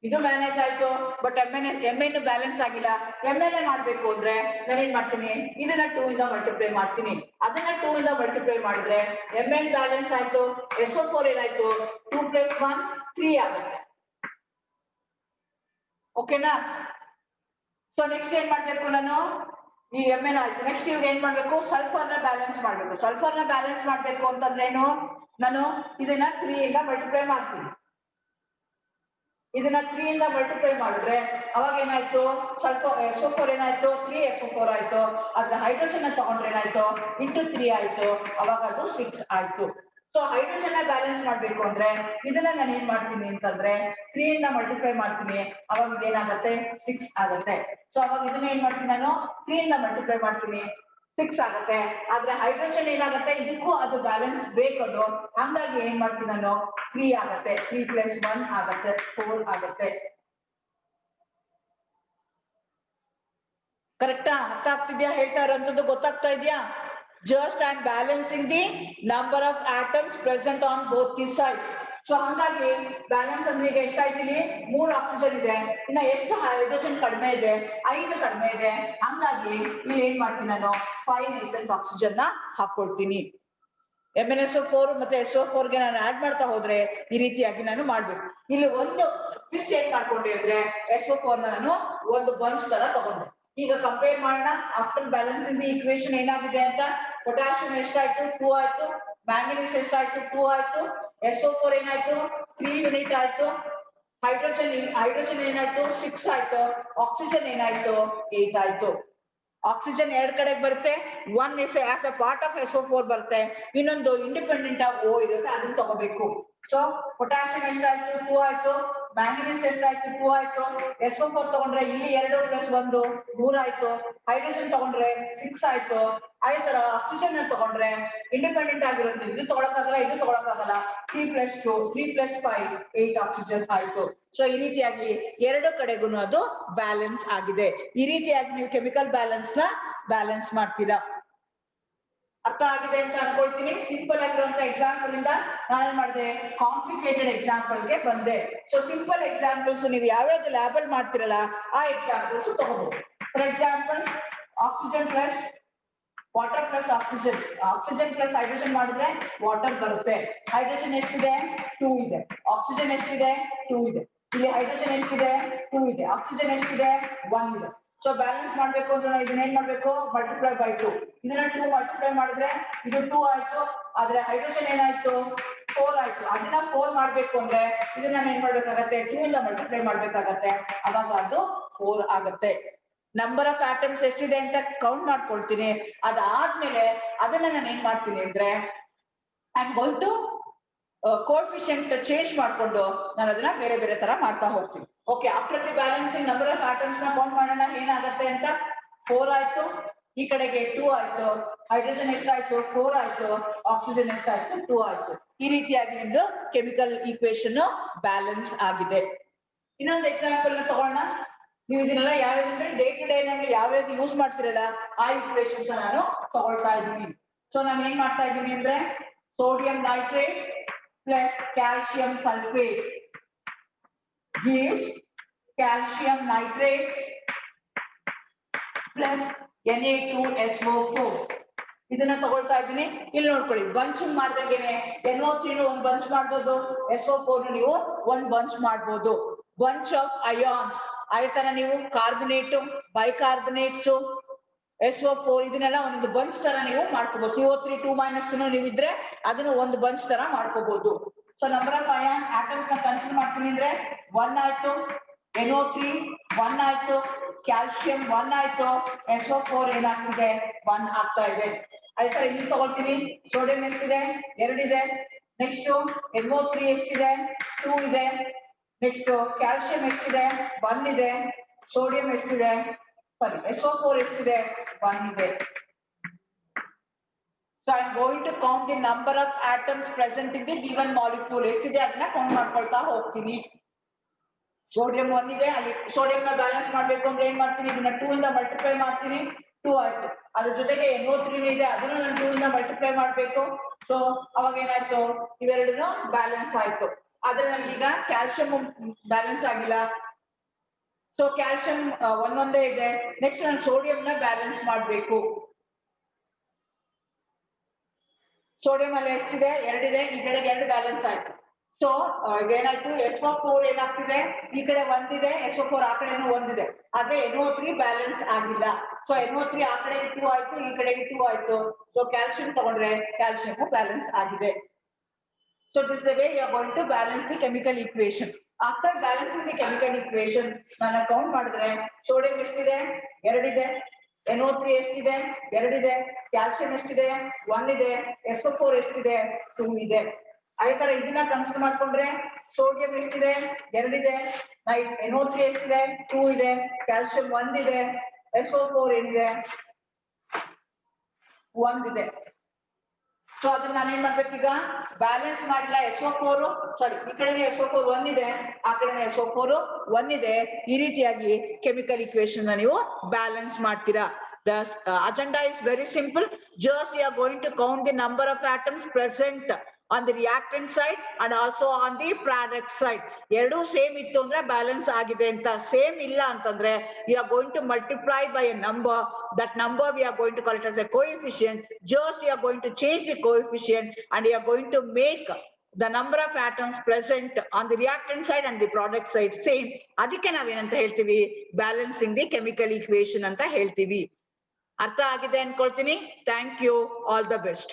ಇದು ಮ್ಯಾನೇಜ್ ಆಯ್ತು. ಬಟ್ ಎನ್ ಬ್ಯಾಲೆನ್ಸ್ ಆಗಿಲ್ಲ. MN ಮಾಡ್ಬೇಕು ಅಂದ್ರೆ ನಾನೇನ್ ಮಾಡ್ತೀನಿ, ಇದನ್ನ 2 ಇಂದ ಮಲ್ಟಿಪ್ಲೈ ಮಾಡ್ತೀನಿ. ಅದನ್ನ 2 ಇಂದ ಮಲ್ಟಿಪ್ಲೈ ಮಾಡಿದ್ರೆ MN ಬ್ಯಾಲೆನ್ಸ್ ಆಯ್ತು. SO4 ಏನಾಯ್ತು, 2 + 1 3 ಆಗುತ್ತೆ. ಓಕೆನಾ? ಸೊ ನೆಕ್ಸ್ಟ್ ಏನ್ ಮಾಡ್ಬೇಕು ನಾನು, ಈ MN ಆಯ್ತು. ನೆಕ್ಸ್ಟ್ ಇವಾಗ ಏನ್ ಮಾಡ್ಬೇಕು, ಸಲ್ಫರ್ ನ ಬ್ಯಾಲೆನ್ಸ್ ಮಾಡ್ಬೇಕು. ಸಲ್ಫರ್ ನ ಬ್ಯಾಲೆನ್ಸ್ ಮಾಡ್ಬೇಕು ಅಂತಂದ್ರೆ ಏನು, ನಾನು ಇದನ್ನ 3 ಇಂದ ಮಲ್ಟಿಪ್ಲೈ ಮಾಡ್ತೀನಿ. ಇದನ್ನ 3 ಇಂದ ಮಲ್ಟಿಪ್ಲೈ ಮಾಡಿದ್ರೆ ಅವಾಗ ಏನಾಯ್ತು, SO4 ಏನಾಯ್ತು, 3SO4 ಆಯ್ತು. ಅದ್ರ ಹೈಡ್ರೋಜನ್ ತಗೊಂಡ್ರೆ ಏನಾಯ್ತು, ಇಂಟು 3 ಆಯ್ತು. ಅವಾಗ ಅದು 6 ಆಯ್ತು. ಸೊ ಹೈಡ್ರೋಜನ್ ಬ್ಯಾಲೆನ್ಸ್ ಮಾಡ್ಬೇಕು ಅಂದ್ರೆ ಇದನ್ನ ನಾನು ಏನ್ ಮಾಡ್ತೀನಿ ಅಂತಂದ್ರೆ 3 ಇಂದ ಮಲ್ಟಿಪ್ಲೈ ಮಾಡ್ತೀನಿ. ಅವಾಗ ಏನಾಗುತ್ತೆ, 6 ಆಗುತ್ತೆ. ಸೊ ಅವಾಗ ಇದನ್ನ ಏನ್ ಮಾಡ್ತೀನಿ ನಾನು, 3 ಇಂದ ಮಲ್ಟಿಪ್ಲೈ ಮಾಡ್ತೀನಿ, 6 ಆಗುತ್ತೆ. ಆದ್ರೆ ಹೈಡ್ರೋಜನ್ ಏನಾಗುತ್ತೆ, ಇದಕ್ಕೂ ಅದು ಬ್ಯಾಲೆನ್ಸ್ ಬೇಕದು. ಹಂಗಾಗಿ ಏನ್ ಮಾಡ್ತೀನಿ ನಾನು, 3 ಆಗುತ್ತೆ. 3 + 1 ಆಗುತ್ತೆ, 4 ಆಗುತ್ತೆ. ಕರೆಕ್ಟಾ? ಅರ್ಥ ಆಗ್ತಿದ್ಯಾ? ಹೇಳ್ತಾ ಇರೋಂಥದ್ದು ಗೊತ್ತಾಗ್ತಾ ಇದೆಯಾ? Just and balancing the number of atoms present on both the sides. So ಹಂಗಾಗಿ ಬ್ಯಾಲೆನ್ಸ್ ಅಂದ್ರೆ ಈಗ ಎಷ್ಟಾಯ್ತು, ಇಲ್ಲಿ 3 ಆಕ್ಸಿಜನ್ ಇದೆ, ಇನ್ನ ಎಷ್ಟು ಹೈಡ್ರೋಜನ್ ಕಡಿಮೆ ಇದೆ, 5 ಕಡಿಮೆ ಇದೆ. ಹಂಗಾಗಿ ಇಲ್ಲಿ ಏನ್ ಮಾಡ್ತೀನಿ ನಾನು, 5 ನೈಸೆಂಟ್ ಆಕ್ಸಿಜನ್ ನ ಹಾಕೊಳ್ತೀನಿ. MnSO4 ಮತ್ತೆ SO4 ಗೆ ನಾನು ಆಡ್ ಮಾಡ್ತಾ ಹೋದ್ರೆ ಈ ರೀತಿಯಾಗಿ ನಾನು ಮಾಡ್ಬೇಕು. ಇಲ್ಲಿ ಒಂದು ಟ್ವಿಸ್ಟ್ ಏನ್ ಮಾಡ್ಕೊಂಡೆ ಅಂದ್ರೆ SO4 ನಾನು ಒಂದು ಬಂಚ್ ತರ ತಗೊಂಡೆ. ಈಗ ಕಂಪೇರ್ ಮಾಡೋಣ. ಆಫ್ಟರ್ ಬ್ಯಾಲೆನ್ಸಿಂಗ್ ದಿ ಈಕ್ವೇಶನ್ ಏನಾಗಿದೆ ಅಂತ, ಪೊಟ್ಯಾಷಿಯಂ ಎಷ್ಟಾಯ್ತು, 2 ಆಯ್ತು. ಮ್ಯಾಂಗನೀಸ್ ಎಷ್ಟಾಯ್ತು, 2 ಆಯ್ತು. SO4 ಏನಾಯ್ತು, 3 ಯೂನಿಟ್ ಆಯ್ತು. ಹೈಡ್ರೋಜನ್ ಏನಾಯ್ತು, 6 ಆಯ್ತು. ಆಕ್ಸಿಜನ್ ಏನಾಯ್ತು, 8 ಆಯ್ತು. ಆಕ್ಸಿಜನ್ 2 ಕಡೆಗೆ ಬರುತ್ತೆ. 1 is as a part of SO4 ಬರುತ್ತೆ. ಇನ್ನೊಂದು ಇಂಡಿಪೆಂಡೆಂಟ್ ಆಫ್ O ಇರುತ್ತೆ, ಅದನ್ನ ತಗೋಬೇಕು. ಸೊ ಪೊಟ್ಯಾಷಿಯಂ ಎಷ್ಟಾಯ್ತು, 2 ಆಯ್ತು. ಮ್ಯಾಂಗನೀಸ್ ಎಷ್ಟಾಯ್ತು, 2 ಆಯ್ತು. SO4 ತಗೊಂಡ್ರೆ ಇಲ್ಲಿ 2 + 1 3 ಆಯ್ತು. ಹೈಡ್ರೋಜನ್ ತಗೊಂಡ್ರೆ 6 ಆಯ್ತು. ಅದೇ ತರ ಆಕ್ಸಿಜನ್ ತಗೊಂಡ್ರೆ ಇಂಡಿಪೆಂಡೆಂಟ್ ಆಗಿರುತ್ತೆ, ಇದು ತಗೊಳಕ್ಕಾಗಲ್ಲ, ಇದು ತಗೊಳಕ್ಕಾಗಲ್ಲ. 3 + 2 3 + 5 8 ಆಕ್ಸಿಜನ್ ಆಯ್ತು. ಸೊ ಈ ರೀತಿಯಾಗಿ ಎರಡು ಕಡೆಗೂ ಅದು ಬ್ಯಾಲೆನ್ಸ್ ಆಗಿದೆ. ಈ ರೀತಿಯಾಗಿ ನೀವು ಕೆಮಿಕಲ್ ಬ್ಯಾಲೆನ್ಸ್ ನ ಬ್ಯಾಲೆನ್ಸ್ ಮಾಡ್ತೀರಾ. ಅರ್ಥ ಆಗಿದೆ ಅಂತ ಅನ್ಕೊಳ್ತೀನಿ. ಸಿಂಪಲ್ ಆಗಿರುವಂತ ಎಕ್ಸಾಂಪಲ್ ಇಂದ ನಾನು ಮಾಡಿದೆ, ಕಾಂಪ್ಲಿಕೇಟೆಡ್ ಎಕ್ಸಾಂಪಲ್ ಗೆ ಬಂದೆ. ಸೊ ಸಿಂಪಲ್ ಎಕ್ಸಾಂಪಲ್ಸ್ ನೀವು ಯಾವ್ಯಾವ್ದು ಲ್ಯಾಬಲ್ ಮಾಡ್ತಿರಲ್ಲ ಆ ಎಕ್ಸಾಂಪಲ್ಸ್ ತಗೋಬಹುದು. For example, oxygen plus water plus oxygen. Oxygen plus hydrogen ಮಾಡಿದ್ರೆ ವಾಟರ್ ಬರುತ್ತೆ. ಹೈಡ್ರೋಜನ್ ಎಷ್ಟಿದೆ, 2 ಇದೆ. ಆಕ್ಸಿಜನ್ ಎಷ್ಟಿದೆ, 2 ಇದೆ. ಇಲ್ಲಿ ಹೈಡ್ರೋಜನ್ ಎಷ್ಟಿದೆ, 2 ಇದೆ. ಆಕ್ಸಿಜನ್ ಎಷ್ಟಿದೆ, 1 ಇದೆ. ಸೊ ಬ್ಯಾಲೆನ್ಸ್ ಮಾಡ್ಬೇಕು ಅಂದ್ರೆ ನಾವು ಇದನ್ನ ಏನ್ ಮಾಡ್ಬೇಕು, ಮಲ್ಟಿಪ್ಲೈ ಬೈ 2. ಇದನ್ನ 2 ಮಲ್ಟಿಪ್ಲೈ ಮಾಡಿದ್ರೆ ಇದು 2 ಆಯ್ತು. ಆದ್ರೆ ಹೈಡ್ರೋಜನ್ ಏನಾಯ್ತು, 4 ಆಯ್ತು. ಅದನ್ನ 4 ಮಾಡ್ಬೇಕು ಅಂದ್ರೆ ಇದನ್ನ ನಾನು ಏನ್ ಮಾಡ್ಬೇಕಾಗತ್ತೆ, 2 ಇಂದ ಮಲ್ಟಿಪ್ಲೈ ಮಾಡ್ಬೇಕಾಗತ್ತೆ. ಅವಾಗ ಅದು 4 ಆಗತ್ತೆ. ನಂಬರ್ ಆಫ್ ಆಟಮ್ಸ್ ಎಷ್ಟಿದೆ ಅಂತ ಕೌಂಟ್ ಮಾಡ್ಕೊಳ್ತೀನಿ. ಅದಾದ್ಮೇಲೆ ಅದನ್ನ ನಾನು ಏನ್ ಮಾಡ್ತೀನಿ ಅಂದ್ರೆ I am going to coefficient change ಮಾಡ್ಕೊಂಡು ನಾನು ಅದನ್ನ ಬೇರೆ ಬೇರೆ ತರ ಮಾಡ್ತಾ ಹೋಗ್ತೀನಿ. Okay, after the balancing number of atoms ನ ಕೌಂಟ್ ಮಾಡೋಣ ಏನಾಗತ್ತೆ ಅಂತ. 4 ಆಯ್ತು, ಈ ಕಡೆಗೆ 2 ಆಯ್ತು. ಹೈಡ್ರೋಜನ್ ಎಷ್ಟಾಯ್ತು, 4 ಆಯ್ತು. ಆಕ್ಸಿಜನ್ ಎಷ್ಟಾಯ್ತು, 2 ಆಯ್ತು. ಈ ರೀತಿಯಾಗಿ ನಿಮ್ದು ಕೆಮಿಕಲ್ ಈಕ್ವೇಶನ್ ಬ್ಯಾಲೆನ್ಸ್ ಆಗಿದೆ. ಇನ್ನೊಂದು ಎಕ್ಸಾಂಪಲ್ ನ ತಗೊಳ್ಳೋಣ. ನೀವು ಇದನ್ನೆಲ್ಲ ಯಾವ್ಯಾವ್ದಂದ್ರೆ ಡೇ ಟು ಡೇ ನಮ್ಗೆ ಯಾವ್ಯಾವ್ದು ಯೂಸ್ ಮಾಡ್ತಿರಲ್ಲ ಆ ಈಕ್ವೇಶನ್ಸ್ ನಾನು ತಗೊಳ್ತಾ ಇದ್ದೀನಿ. ಸೊ ನಾನು ಏನ್ ಮಾಡ್ತಾ ಇದ್ದೀನಿ ಅಂದ್ರೆ sodium nitrate plus calcium sulphate gives calcium nitrate plus Na2SO4. ಇದನ್ನ ತಗೊಳ್ತಾ ಇದ್ದೀನಿ. ಇಲ್ಲಿ ನೋಡ್ಕೊಳ್ಳಿ, ಬಂಚ್ ಮಾಡ್ದಂಗೆನೆ NO3 ಒಂದು ಬಂಚ್ ಮಾಡ್ಬೋದು, SO4 ನೀವು ಒಂದು ಬಂಚ್ ಮಾಡ್ಬೋದು. Bunch of ions. ಅದೇ ತರ ನೀವು ಕಾರ್ಬನೇಟ್, ಬೈಕಾರ್ಬನೇಟ್ಸ್, SO4 ಇದನ್ನೆಲ್ಲ ಒಂದೊಂದು ಬಂಚ್ ತರ ನೀವು ಮಾಡ್ಕೋಬಹುದು. CO3 2- ನೀವು ಇದ್ರೆ ಅದನ್ನು ಒಂದು ಬಂಚ್ ತರ ಮಾಡ್ಕೋಬಹುದು. ಸೊ ನಂಬರ್ ಆಫ್ ಆಟಮ್ಸ್ ನ ಕನ್ಸಿಡರ್ ಮಾಡ್ತೀನಿ ಅಂದ್ರೆ 1 ಆಯ್ತು. NO3 1 ಆಯ್ತು. ಕ್ಯಾಲ್ಸಿಯಂ 1 ಆಯ್ತು. SO4 ಏನಾಗ್ತಿದೆ, 1 ಆಗ್ತಾ ಇದೆ. ಅದೇ ತರ ಇಲ್ಲಿ ತಗೊಳ್ತೀನಿ. ಸೋಡಿಯಂ ಎಷ್ಟಿದೆ, 2 ಇದೆ. ನೆಕ್ಸ್ಟ್ NO3 ಎಷ್ಟಿದೆ, 2 ಇದೆ. ನೆಕ್ಸ್ಟ್ ಕ್ಯಾಲ್ಸಿಯಂ ಎಷ್ಟಿದೆ, 1 ಇದೆ. ಸೋಡಿಯಂ ಎಷ್ಟಿದೆ, ಸಾರಿ SO4 ಎಷ್ಟಿದೆ, 1 ಇದೆ. So I am going to count the number of atoms present in the given molecule. ಎಷ್ಟಿದೆ ಅದನ್ನ ಕೌಂಟ್ ಮಾಡ್ಕೊಳ್ತಾ ಹೋಗ್ತೀನಿ. ಸೋಡಿಯಂ 1 ಇದೆ, ಅಲ್ಲಿ ಸೋಡಿಯಂ ನ ಬ್ಯಾಲೆನ್ಸ್ ಮಾಡ್ಬೇಕು ಅಂದ್ರೆ ಏನ್ ಮಾಡ್ತೀನಿ, ಇದನ್ನ 2 ಇಂದ ಮಲ್ಟಿಪ್ಲೈ ಮಾಡ್ತೀನಿ, 2 ಆಯ್ತು. ಅದ್ರ ಜೊತೆಗೆ NO3 ಇದೆ, ಅದನ್ನು ನಾನು 2 ಇಂದ ಮಲ್ಟಿಪ್ಲೈ ಮಾಡ್ಬೇಕು. ಸೊ ಅವಾಗ ಏನಾಯ್ತು, ಇವೆರಡನ್ನು ಬ್ಯಾಲೆನ್ಸ್ ಆಯ್ತು. ಆದ್ರೆ ನಮ್ಗೀಗ ಕ್ಯಾಲ್ಸಿಯಂ ಬ್ಯಾಲೆನ್ಸ್ ಆಗಿಲ್ಲ. ಸೊ ಕ್ಯಾಲ್ಸಿಯಂ ಒಂದೊಂದೇ ಇದೆ. ನೆಕ್ಸ್ಟ್ ನಾನು ಸೋಡಿಯಂ ನ ಬ್ಯಾಲೆನ್ಸ್ ಮಾಡ್ಬೇಕು. ಸೋಡಿಯಂ ಅಲ್ಲಿ ಎಷ್ಟಿದೆ? 2 ಇದೆ. ಈ ಕಡೆಗೆ 2 ಬ್ಯಾಲೆನ್ಸ್ ಆಯ್ತು. ಸೊ ಏನಾಯ್ತು? SO4 ಏನಾಗ್ತಿದೆ? ಈ ಕಡೆ 1 ಇದೆ, SO4 ಆ ಕಡೆನೂ 1 ಇದೆ. ಆದ್ರೆ NO3 ಬ್ಯಾಲೆನ್ಸ್ ಆಗಿಲ್ಲ. ಸೊ NO3 ಆ ಕಡೆಗೆ 2 ಆಯ್ತು, ಈ ಕಡೆಗೆ 2 ಆಯ್ತು. ಸೊ ಕ್ಯಾಲ್ಸಿಯಂ ತಗೊಂಡ್ರೆ ಕ್ಯಾಲ್ಸಿಯಂ ಬ್ಯಾಲೆನ್ಸ್ ಆಗಿದೆ. So this is the way you are going to balance the chemical equation. After balancing the chemical equation, ನಾನು ಕೌಂಟ್ ಮಾಡಿದ್ರೆ ಸೋಡಿಯಂ ಎಷ್ಟಿದೆ? 2 ಇದೆ. NO3 ಎಷ್ಟಿದೆ? 2 ಇದೆ. ಕ್ಯಾಲ್ಸಿಯಂ ಎಷ್ಟಿದೆ? 1 ಇದೆ. SO4 ಎಷ್ಟಿದೆ? 2 ಇದೆ. ಅದೇ ತರ ಇದನ್ನ ಕನ್ಸಿಡರ್ ಮಾಡ್ಕೊಂಡ್ರೆ ಸೋಡಿಯಂ ಎಷ್ಟಿದೆ? 2 ಇದೆ. NO3 ಎಷ್ಟಿದೆ? 2 ಇದೆ. ಕ್ಯಾಲ್ಸಿಯಂ 1 ಇದೆ. SO4 ಏನಿದೆ? 1 ಇದೆ. ಸೊ ಅದನ್ನ ನಾನು ಏನ್ ಮಾಡ್ಬೇಕೀಗ? ಬ್ಯಾಲೆನ್ಸ್ ಮಾಡಿಲ್ಲ. SO4 ಸಾರಿ, ಈ ಕಡೆಗೆ SO4 1 ಇದೆ, ಆ ಕಡೆ SO4 1 ಇದೆ. ಈ ರೀತಿಯಾಗಿ ಕೆಮಿಕಲ್ ಇಕ್ವೇಶನ್ ನೀವು ಬ್ಯಾಲೆನ್ಸ್ ಮಾಡ್ತೀರಾ. The agenda is very simple. Just you are going to count the number of atoms present on the reactant side and also on the product side. ಎರಡು same ಇತ್ತು ಅಂದ್ರೆ balance ಆಗಿದೆ ಅಂತ. Same ಇಲ್ಲ ಅಂತಂದ್ರೆ you are going to multiply by a number. That number we are going to call it as a coefficient. Just you are going to change the coefficient and you are going to make the number of atoms present on the reactant side and the product side same. ಅದಕ್ಕೆ ನಾವೇನಂತ ಹೇಳ್ತೀವಿ? Balancing the chemical equation ಅಂತ ಹೇಳ್ತೀವಿ. ಅರ್ಥ ಆಗಿದೆ ಅನ್ಕೊಳ್ತೀನಿ. Thank you. All the best.